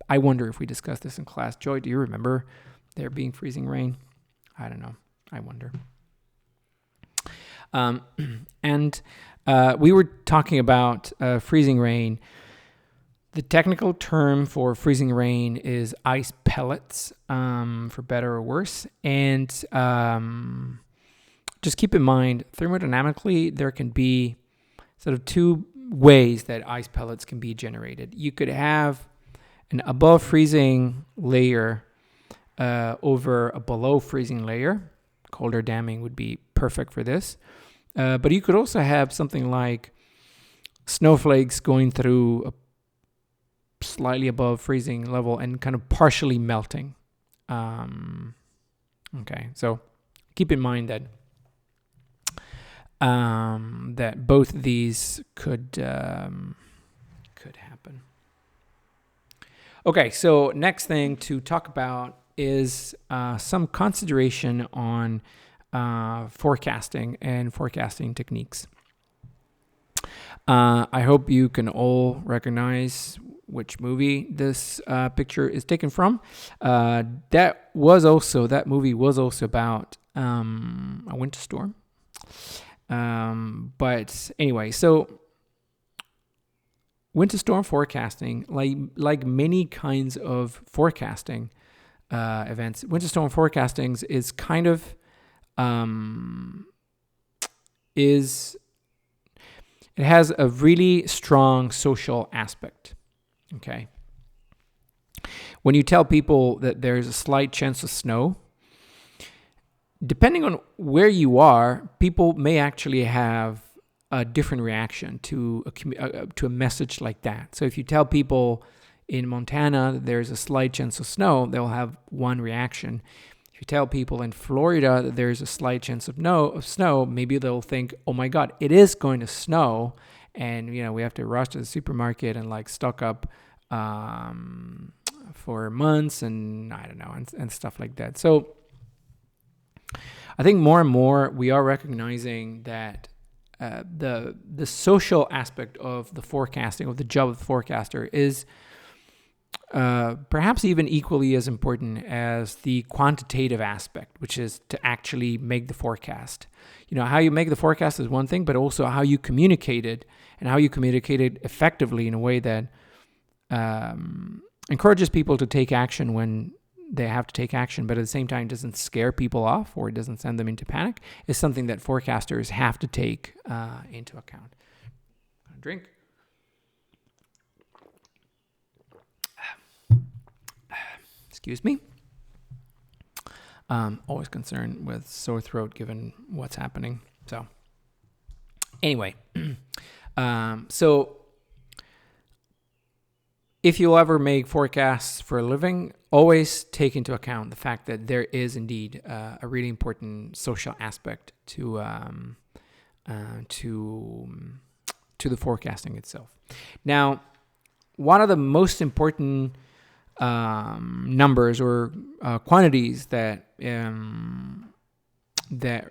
I wonder if we discussed this in class. Joy, do you remember there being freezing rain? I don't know. I wonder. And we were talking about freezing rain. The technical term for freezing rain is ice pellets, for better or worse. And just keep in mind, thermodynamically, there can be sort of 2 ways that ice pellets can be generated. You could have an above freezing layer over a below freezing layer. Colder damming would be perfect for this. But you could also have something like snowflakes going through a slightly above freezing level and kind of partially melting. Okay, so keep in mind that that both of these could happen. Okay, so next thing to talk about is some consideration on forecasting and forecasting techniques. I hope you can all recognize which movie this picture is taken from. That movie was also about a winter storm. But anyway, so winter storm forecasting, like many kinds of forecasting events, winter storm forecasting is kind of it has a really strong social aspect. Okay. When you tell people that there's a slight chance of snow, depending on where you are, people may actually have a different reaction to a message like that. So if you tell people in Montana that there's a slight chance of snow, they'll have one reaction. If you tell people in Florida that there's a slight chance of snow, maybe they'll think, "Oh my God, it is going to snow, and we have to rush to the supermarket and like stock up for months and I don't know and stuff like that." So I think more and more we are recognizing that the social aspect of the forecasting, of the job of the forecaster, is perhaps even equally as important as the quantitative aspect, which is to actually make the forecast. How you make the forecast is one thing, but also how you communicate it, and how you communicate it effectively in a way that encourages people to take action when they have to take action, but at the same time doesn't scare people off or doesn't send them into panic, is something that forecasters have to take into account. Drink. Excuse me. Always concerned with sore throat given what's happening. So anyway, so if you ever make forecasts for a living, always take into account the fact that there is indeed a really important social aspect to the forecasting itself. Now, one of the most important numbers or quantities that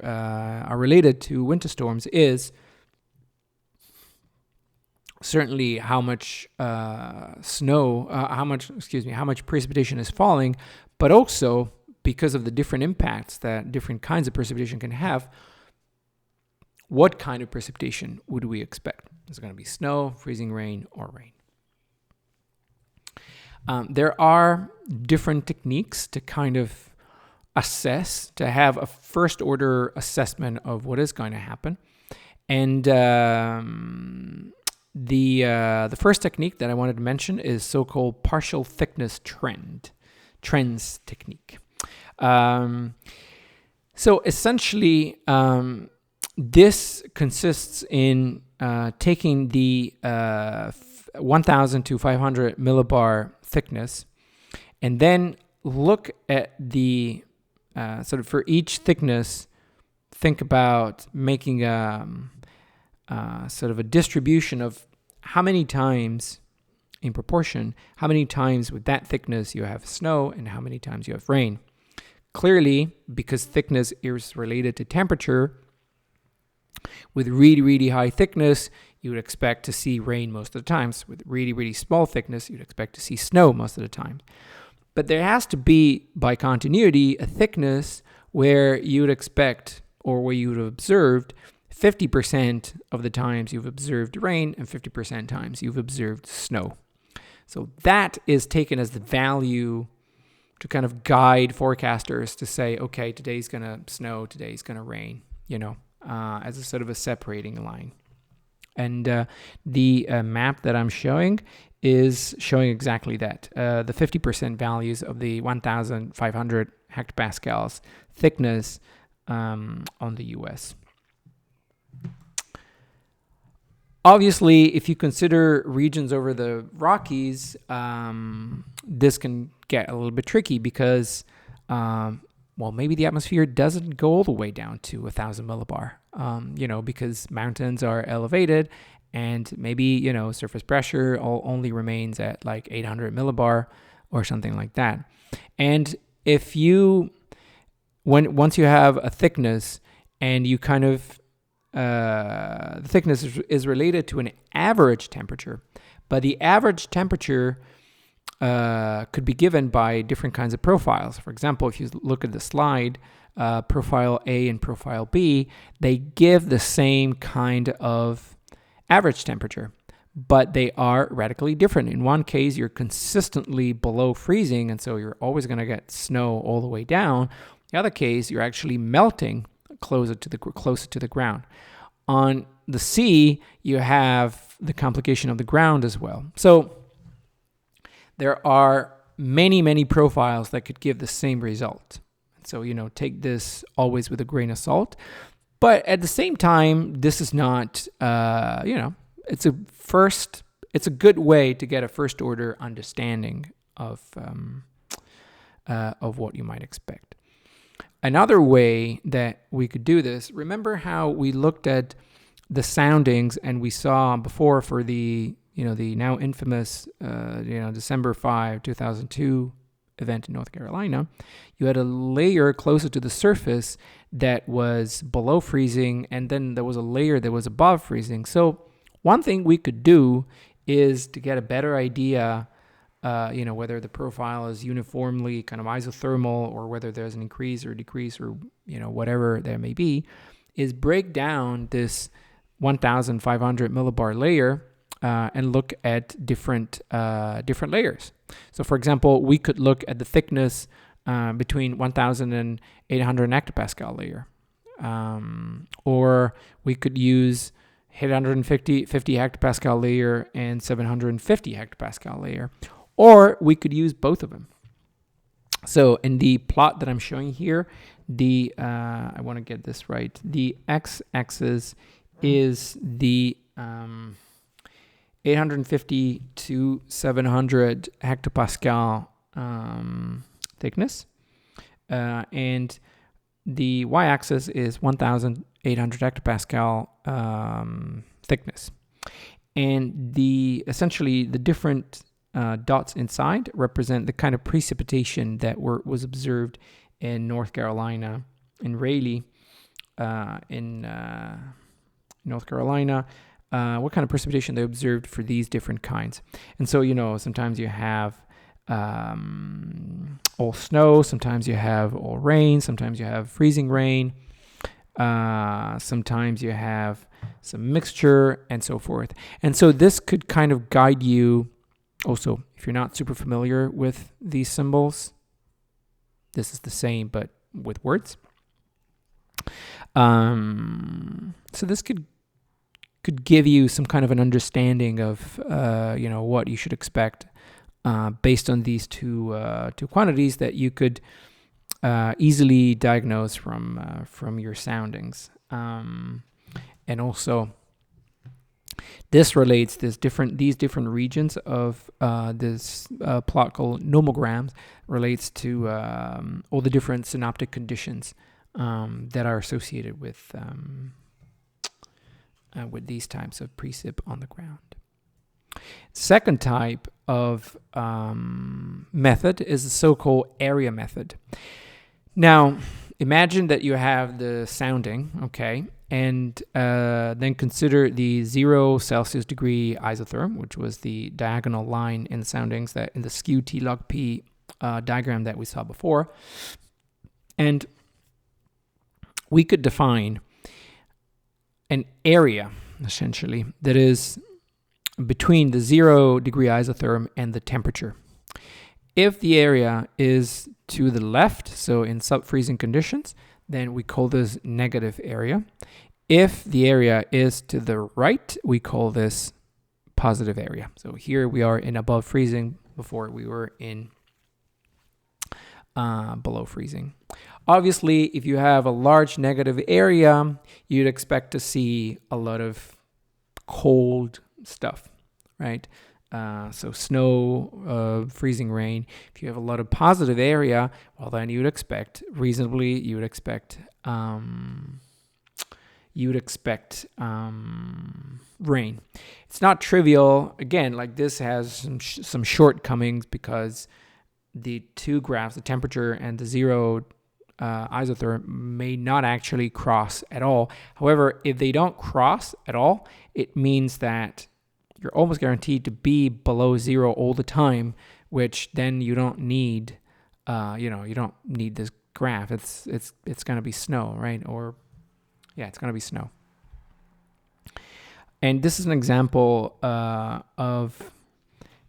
are related to winter storms is certainly how much how much precipitation is falling, but also because of the different impacts that different kinds of precipitation can have, what kind of precipitation would we expect? Is it going to be snow, freezing rain, or rain? There are different techniques to kind of assess, to have a first order assessment of what is going to happen. And the first technique that I wanted to mention is so-called partial thickness trends technique. So essentially, this consists in taking the 1,000 to 500 millibar thickness, and then look at the sort of for each thickness, think about making sort of a distribution of how many times, in proportion, how many times with that thickness you have snow and how many times you have rain. Clearly, because thickness is related to temperature, with really, really high thickness, you would expect to see rain most of the times. With really, really small thickness, you'd expect to see snow most of the time. But there has to be, by continuity, a thickness where you would expect, or where you would have observed, 50% of the times you've observed rain and 50% times you've observed snow. So that is taken as the value to kind of guide forecasters to say, okay, today's going to snow, today's going to rain, as a sort of a separating line. And the map that I'm showing is showing exactly that. The 50% values of the 1,500 hectopascals thickness on the US. Obviously, if you consider regions over the Rockies, this can get a little bit tricky because, maybe the atmosphere doesn't go all the way down to 1,000 millibar, because mountains are elevated and maybe, surface pressure only remains at like 800 millibar or something like that. And if once you have a thickness and you kind of, the thickness is related to an average temperature, but the average temperature could be given by different kinds of profiles. For example, if you look at the slide, profile A and profile B, they give the same kind of average temperature, but they are radically different. In one case, you're consistently below freezing, and so you're always going to get snow all the way down. The other case, you're actually melting closer to the ground. On the sea, you have the complication of the ground as well. So there are many profiles that could give the same result. So, take this always with a grain of salt. But at the same time, this is not, it's a good way to get a first order understanding of what you might expect. Another way that we could do this, remember how we looked at the soundings and we saw before for the now infamous, December 5, 2002 event in North Carolina, you had a layer closer to the surface that was below freezing, and then there was a layer that was above freezing. So one thing we could do is to get a better idea, whether the profile is uniformly kind of isothermal or whether there's an increase or decrease or, whatever there may be, is break down this 1,500 millibar layer and look at different layers. So, for example, we could look at the thickness between 1,000 and 800 hectopascal layer, or we could use 850 hectopascal layer and 750 hectopascal layer, or we could use both of them. So, in the plot that I'm showing here, I want to get this right. The x-axis is the 850 to 700 hectopascal thickness, and the y-axis is 1,800 hectopascal thickness. And essentially the different dots inside represent the kind of precipitation that was observed in North Carolina, in Raleigh, in North Carolina. What kind of precipitation they observed for these different kinds. And so, sometimes you have all snow, sometimes you have all rain, sometimes you have freezing rain, sometimes you have some mixture, and so forth. And so this could kind of guide you. Also, if you're not super familiar with these symbols, this is the same, but with words. So this could give you some kind of an understanding of, what you should expect based on these two quantities that you could easily diagnose from your soundings. And also, this relates these different regions of this plot called nomograms relates to all the different synoptic conditions that are associated with these types of precip on the ground. Second type of method is the so-called area method. Now, imagine that you have the sounding, okay, and then consider the 0 Celsius degree isotherm, which was the diagonal line in the soundings that in the skew T log P diagram that we saw before. And we could define an area, essentially, that is between the 0 degree isotherm and the temperature. If the area is to the left, so in sub-freezing conditions, then we call this negative area. If the area is to the right, we call this positive area. So here we are in above freezing, before we were in below freezing. Obviously, if you have a large negative area, you'd expect to see a lot of cold stuff, right? So snow, freezing rain. If you have a lot of positive area, well, then you would expect rain. It's not trivial. Again, like this has some shortcomings because the two graphs, the temperature and the 0 isotherm, may not actually cross at all. However, if they don't cross at all, it means that you're almost guaranteed to be below 0 all the time, which then you don't need, you don't need this graph. It's going to be snow, right? Or, yeah, it's going to be snow. And this is an example of,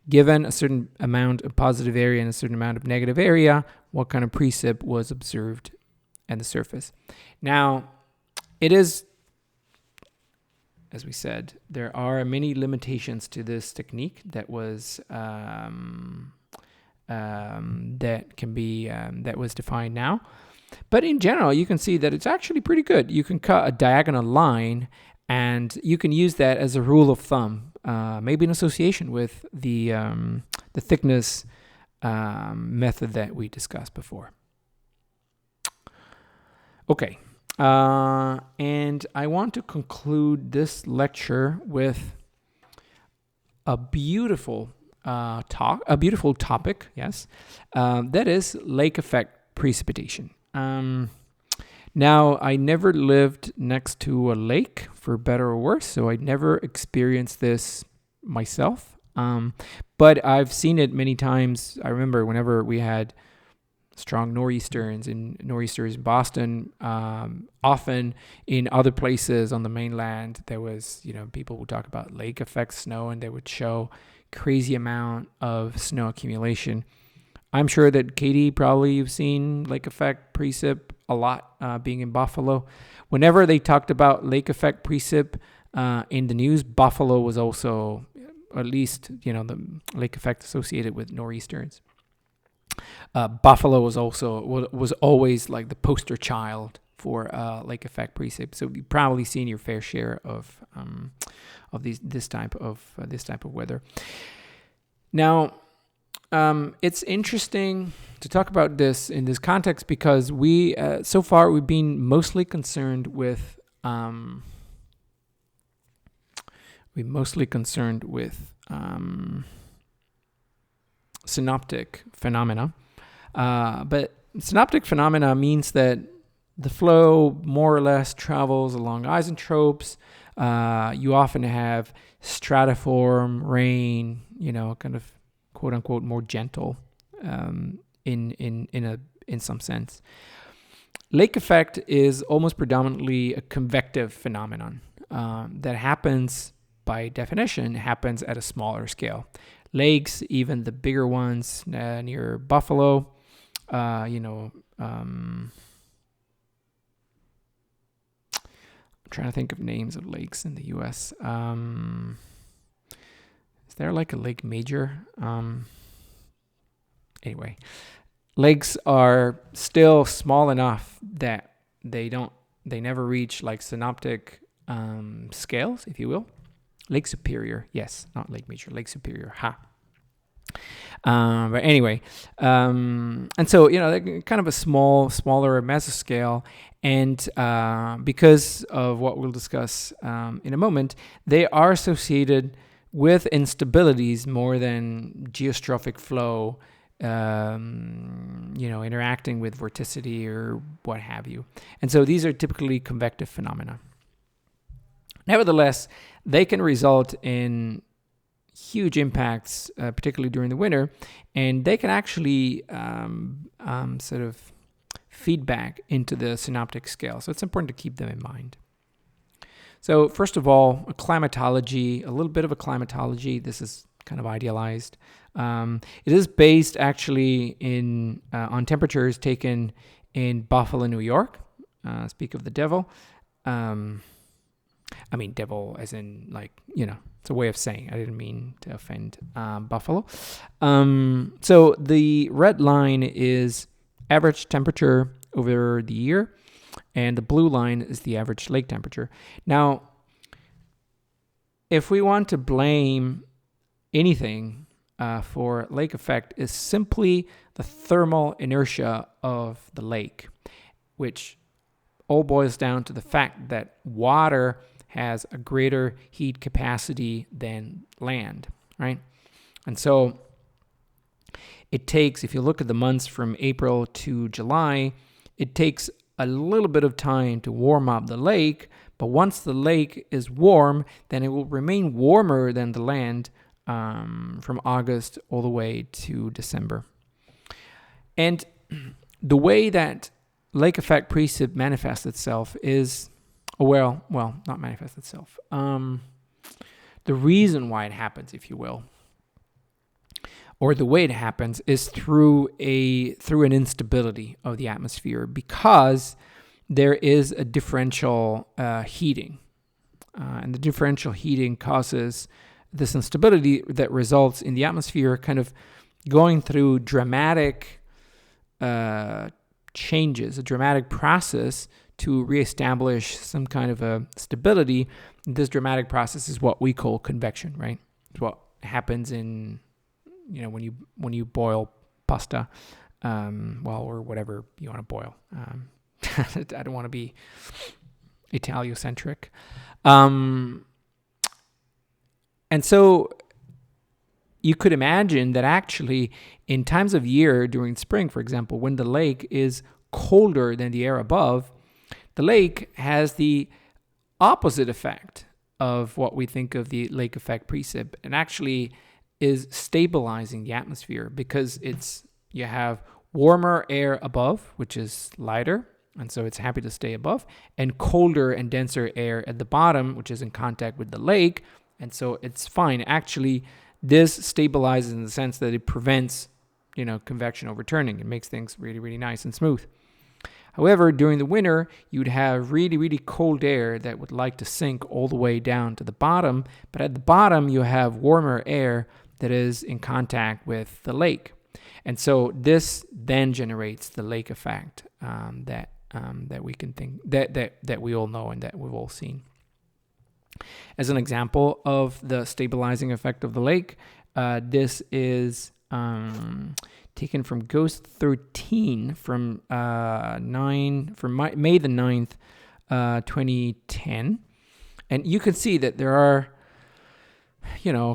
given a certain amount of positive area and a certain amount of negative area, what kind of precip was observed at the surface. Now, it is, as we said, there are many limitations to this technique that was that was defined now. But in general, you can see that it's actually pretty good. You can cut a diagonal line, and you can use that as a rule of thumb, maybe in association with the thickness method that we discussed before. Okay, and I want to conclude this lecture with a beautiful topic, yes, that is lake effect precipitation. Now, I never lived next to a lake, for better or worse, so I never experienced this myself. But I've seen it many times. I remember whenever we had strong nor'easters in Boston, often in other places on the mainland, there was, people would talk about lake effect snow, and they would show crazy amount of snow accumulation. I'm sure that Katie, probably you've seen lake effect precip a lot, being in Buffalo. Whenever they talked about lake effect precip in the news, Buffalo was also, at least, the lake effect associated with nor'easters. Buffalo was always like the poster child for lake effect precip. So you've probably seen your fair share of this type of weather. Now, it's interesting to talk about this in this context because we so far we've been mostly concerned with synoptic phenomena. But synoptic phenomena means that the flow more or less travels along isotropes. You often have stratiform rain, kind of quote unquote more gentle in some sense. Lake effect is almost predominantly a convective phenomenon that happens, by definition, happens at a smaller scale. Lakes, even the bigger ones near Buffalo, I'm trying to think of names of lakes in the U.S. Is there like a lake major? Anyway, lakes are still small enough that they never reach like synoptic scales, if you will. Lake Superior, yes, not Lake Major, Lake Superior, but anyway, and so, they're kind of a smaller mesoscale, and because of what we'll discuss in a moment, they are associated with instabilities more than geostrophic flow, interacting with vorticity or what have you. And so these are typically convective phenomena. Nevertheless, they can result in huge impacts, particularly during the winter, and they can actually sort of feedback into the synoptic scale. So it's important to keep them in mind. So first of all, a little bit of a climatology. This is kind of idealized. It is based actually on temperatures taken in Buffalo, New York. Speak of the devil. I mean, devil as in it's a way of saying. I didn't mean to offend Buffalo. So the red line is average temperature over the year, and the blue line is the average lake temperature. Now, if we want to blame anything for lake effect, is simply the thermal inertia of the lake, which all boils down to the fact that water has a greater heat capacity than land, right? And so it takes, if you look at the months from April to July, it takes a little bit of time to warm up the lake, but once the lake is warm, then it will remain warmer than the land from August all the way to December. And the way that lake effect precip manifests itself is, not manifest itself. The reason why it happens, if you will, or the way it happens, is through an instability of the atmosphere, because there is a differential heating. And the differential heating causes this instability that results in the atmosphere kind of going through dramatic changes, a dramatic process to reestablish some kind of a stability. This dramatic process is what we call convection, right? It's what happens in, when you boil pasta, or whatever you want to boil. I don't want to be Italiocentric. And so you could imagine that actually in times of year during spring, for example, when the lake is colder than the air above, the lake has the opposite effect of what we think of the lake effect precip, and actually is stabilizing the atmosphere, because you have warmer air above, which is lighter, and so it's happy to stay above, and colder and denser air at the bottom, which is in contact with the lake, and so it's fine. Actually, this stabilizes in the sense that it prevents, convection overturning. It makes things really, really nice and smooth. However, during the winter, you'd have really, really cold air that would like to sink all the way down to the bottom, but at the bottom you have warmer air that is in contact with the lake. And so this then generates the lake effect that we can think that we all know and that we've all seen. As an example of the stabilizing effect of the lake, this is taken from Ghost 13 from May the 9th, 2010. And you can see that there are,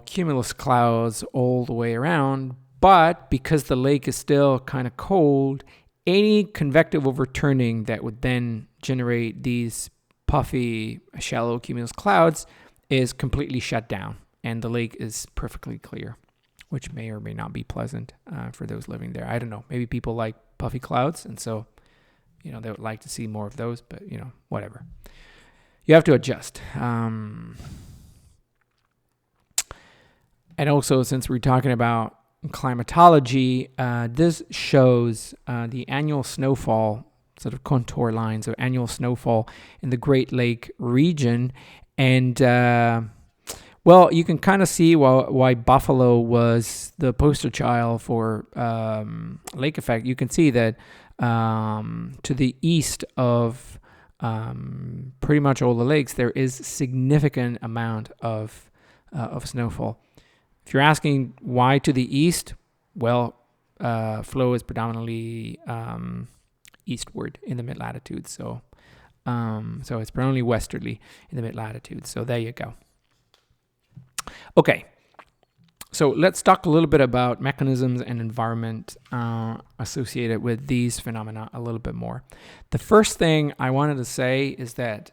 cumulus clouds all the way around, but because the lake is still kind of cold, any convective overturning that would then generate these puffy, shallow cumulus clouds is completely shut down, and the lake is perfectly clear, which may or may not be pleasant for those living there. I don't know. Maybe people like puffy clouds, and so, they would like to see more of those, but, whatever. You have to adjust. And also, since we're talking about climatology, this shows the annual snowfall, sort of contour lines of annual snowfall in the Great Lake region. And, you can kind of see why Buffalo was the poster child for lake effect. You can see that to the east of pretty much all the lakes, there is significant amount of snowfall. If you're asking why to the east, flow is predominantly eastward in the mid-latitudes. So it's predominantly westerly in the mid-latitudes. So there you go. Okay, so let's talk a little bit about mechanisms and environment associated with these phenomena a little bit more. The first thing I wanted to say is that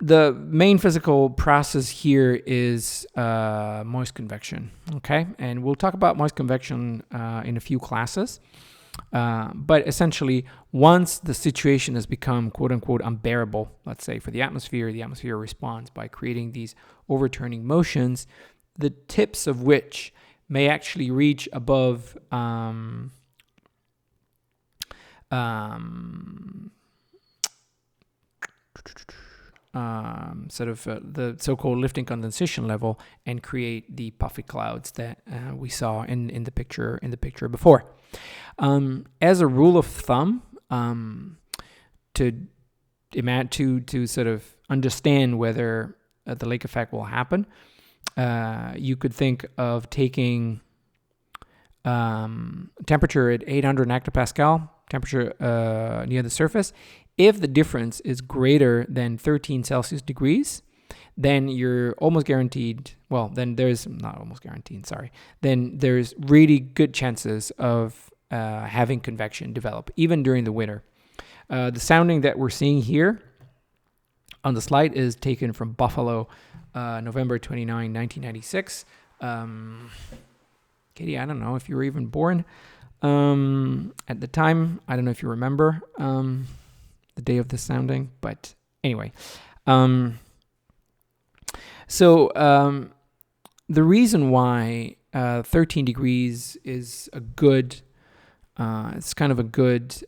the main physical process here is moist convection, okay? And we'll talk about moist convection in a few classes. But essentially, once the situation has become quote-unquote unbearable, let's say, for the atmosphere responds by creating these overturning motions, the tips of which may actually reach above the so-called lifting condensation level and create the puffy clouds that we saw in the picture before. As a rule of thumb, to sort of understand whether the lake effect will happen, you could think of taking temperature at 800 hectopascal, temperature near the surface. If the difference is greater than 13 Celsius degrees, then you're almost guaranteed, then there's really good chances of having convection develop, even during the winter. The sounding that we're seeing here on the slide is taken from Buffalo, November 29, 1996. Katie, I don't know if you were even born at the time. I don't know if you remember the day of the sounding, but anyway. So the reason why 13 degrees is a good, it's kind of a good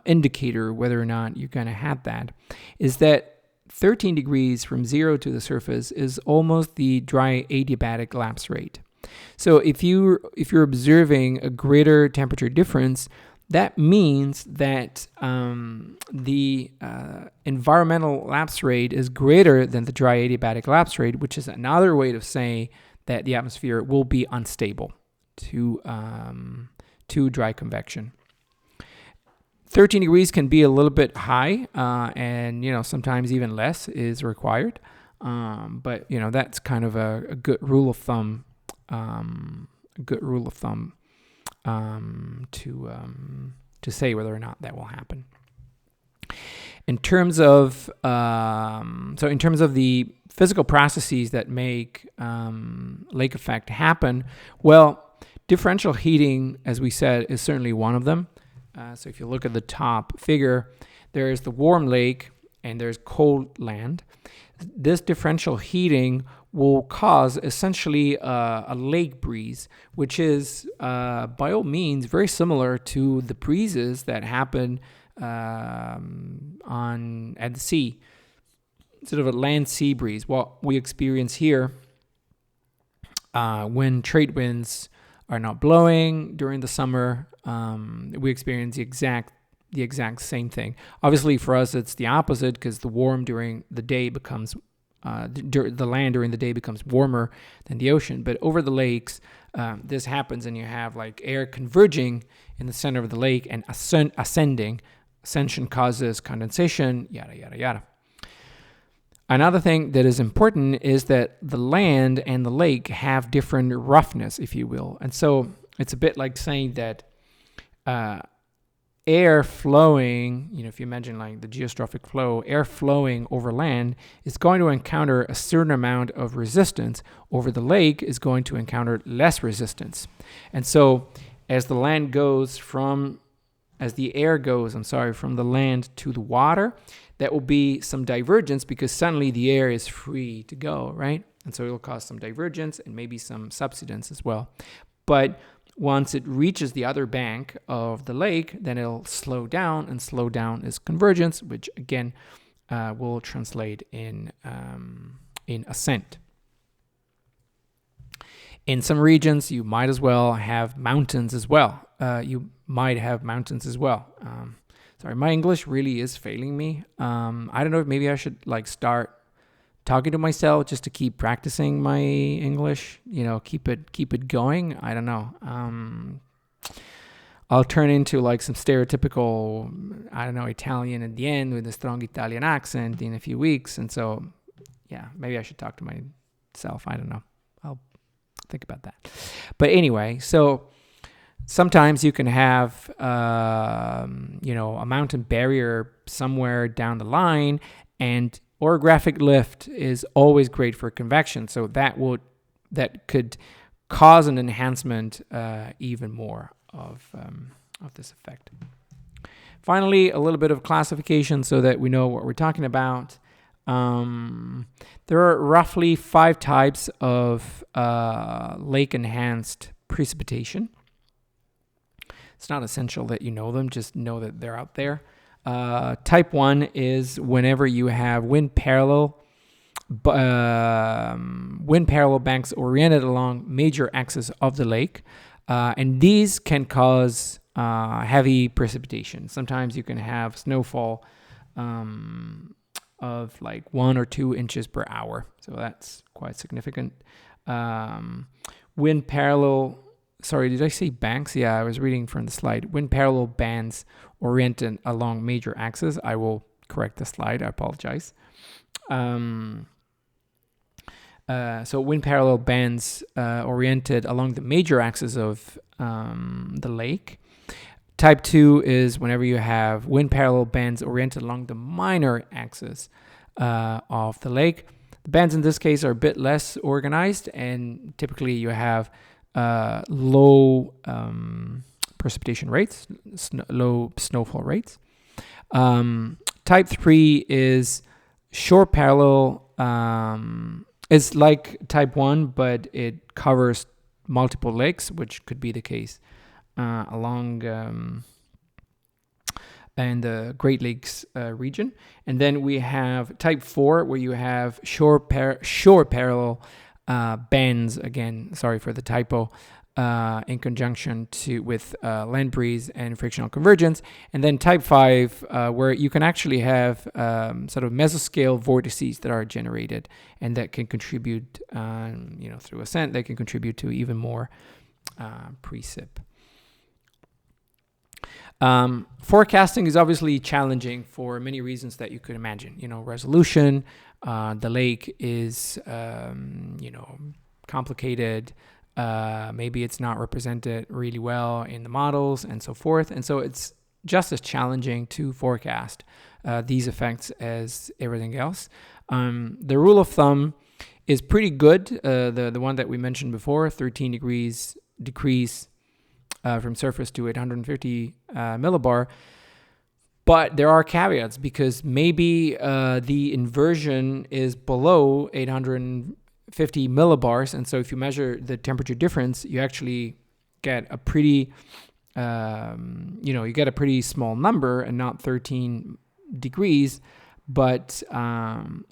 indicator whether or not you're going to have that, is that 13 degrees from zero to the surface is almost the dry adiabatic lapse rate. So if you're observing a greater temperature difference, that means that the environmental lapse rate is greater than the dry adiabatic lapse rate, which is another way of saying that the atmosphere will be unstable to dry convection. 13 degrees can be a little bit high, and sometimes even less is required. But that's kind of a good rule of thumb. To say whether or not that will happen. In terms of the physical processes that make lake effect happen, well, differential heating, as we said, is certainly one of them. So if you look at the top figure, there's the warm lake and there's cold land. This differential heating will cause essentially a lake breeze, which is by all means very similar to the breezes that happen at the sea, sort of a land-sea breeze. What we experience here when trade winds are not blowing during the summer, we experience the exact same thing. Obviously, for us, it's the opposite because the warm during the day becomes the land during the day becomes warmer than the ocean. But over the lakes, this happens, and you have like air converging in the center of the lake and ascending. Ascension causes condensation, yada yada yada. Another thing that is important is that the land and the lake have different roughness, if you will. And so it's a bit like saying that air flowing, if you imagine like the geostrophic flow, air flowing over land is going to encounter a certain amount of resistance. Over the lake is going to encounter less resistance. And so as the air goes from the land to the water, that will be some divergence because suddenly the air is free to go, right? And so it'll cause some divergence and maybe some subsidence as well. But once it reaches the other bank of the lake, then it'll slow down, and slow down is convergence, which again will translate in ascent. In some regions, you might as well have mountains as well. Sorry, my English really is failing me. I don't know if maybe I should start talking to myself just to keep practicing my English, keep it going. I don't know. I'll turn into some stereotypical, Italian at the end with a strong Italian accent in a few weeks. And so, yeah, maybe I should talk to myself. I don't know. I'll think about that. But anyway, so sometimes you can have, a mountain barrier somewhere down the line, and orographic lift is always great for convection. So that could cause an enhancement even more of this effect. Finally, a little bit of classification so that we know what we're talking about. There are roughly 5 types of lake-enhanced precipitation. It's not essential that you know them, just know that they're out there. Type 1 is whenever you have wind parallel banks oriented along major axes of the lake. And these can cause heavy precipitation. Sometimes you can have snowfall of 1 or 2 inches per hour. So that's quite significant. Wind parallel... Sorry, did I say banks? Yeah, I was reading from the slide. Wind parallel bands oriented along major axes. I will correct the slide. I apologize. So wind parallel bands oriented along the major axis of the lake. Type 2 is whenever you have wind parallel bands oriented along the minor axis of the lake. The bands in this case are a bit less organized, and typically you have low precipitation rates, low snowfall rates. Type 3 is shore parallel It's like type 1, but it covers multiple lakes, which could be the case along in the Great Lakes region. And then we have type 4, where you have shore parallel bands. Again, sorry for the typo. In conjunction with land breeze and frictional convergence. And then type 5, where you can actually have sort of mesoscale vortices that are generated and that can contribute, through ascent, they can contribute to even more precip. Forecasting is obviously challenging for many reasons that you could imagine. Resolution, the lake is, complicated. Maybe it's not represented really well in the models and so forth. And so it's just as challenging to forecast these effects as everything else. The rule of thumb is pretty good. The one that we mentioned before, 13 degrees decrease from surface to 850 millibar. But there are caveats, because maybe the inversion is below 850 millibars, and so if you measure the temperature difference, you actually get a pretty, you get a pretty small number and not 13 degrees, but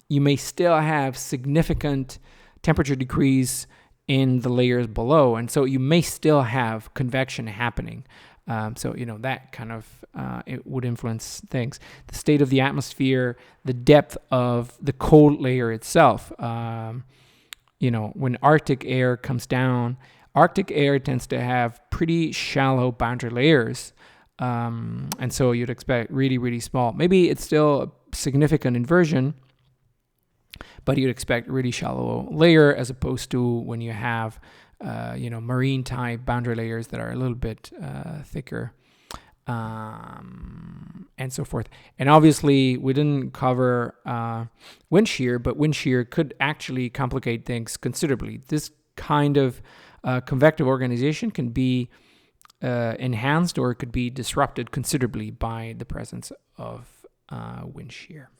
you may still have significant temperature decrease in the layers below, and so you may still have convection happening. So that kind of it would influence things. The state of the atmosphere, the depth of the cold layer itself. When Arctic air comes down, Arctic air tends to have pretty shallow boundary layers. And so you'd expect really, really small. Maybe it's still a significant inversion, but you'd expect really shallow layer, as opposed to when you have, marine type boundary layers that are a little bit thicker. And so forth. And obviously, we didn't cover wind shear, but wind shear could actually complicate things considerably. This kind of convective organization can be enhanced, or it could be disrupted considerably by the presence of wind shear.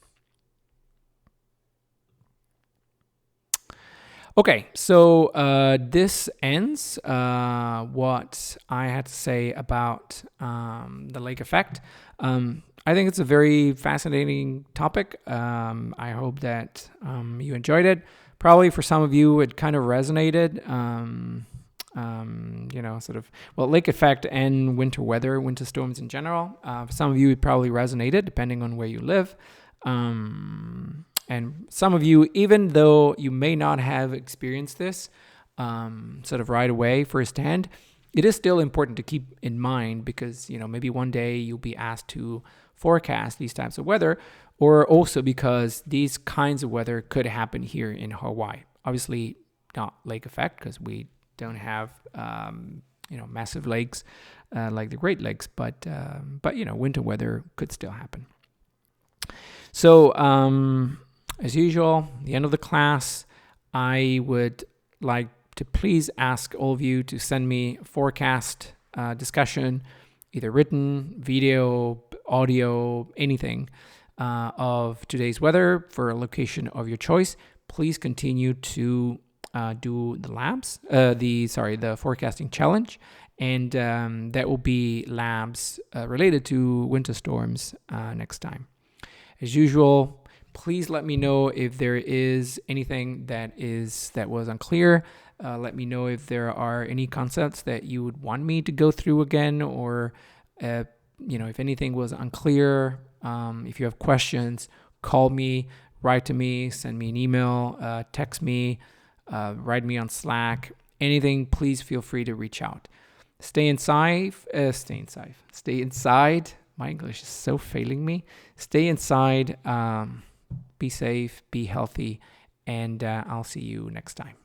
Okay, so this ends what I had to say about the lake effect. I think it's a very fascinating topic. I hope that you enjoyed it. Probably for some of you, it kind of resonated. Lake effect and winter weather, winter storms in general. For some of you, it probably resonated, depending on where you live. And some of you, even though you may not have experienced this sort of right away firsthand, it is still important to keep in mind, because, maybe one day you'll be asked to forecast these types of weather, or also because these kinds of weather could happen here in Hawaii. Obviously not lake effect, because we don't have, massive lakes like the Great Lakes, but winter weather could still happen. So, as usual, the end of the class, I would like to please ask all of you to send me a forecast discussion, either written, video, audio, anything of today's weather for a location of your choice. Please continue to do the labs, the forecasting challenge, and that will be labs related to winter storms next time. As usual, please let me know if there is anything that was unclear. Let me know if there are any concepts that you would want me to go through again, or if anything was unclear. If you have questions, call me, write to me, send me an email, text me, write me on Slack. Anything, please feel free to reach out. Stay inside. Stay inside. My English is so failing me. Stay inside. Be safe, be healthy, and I'll see you next time.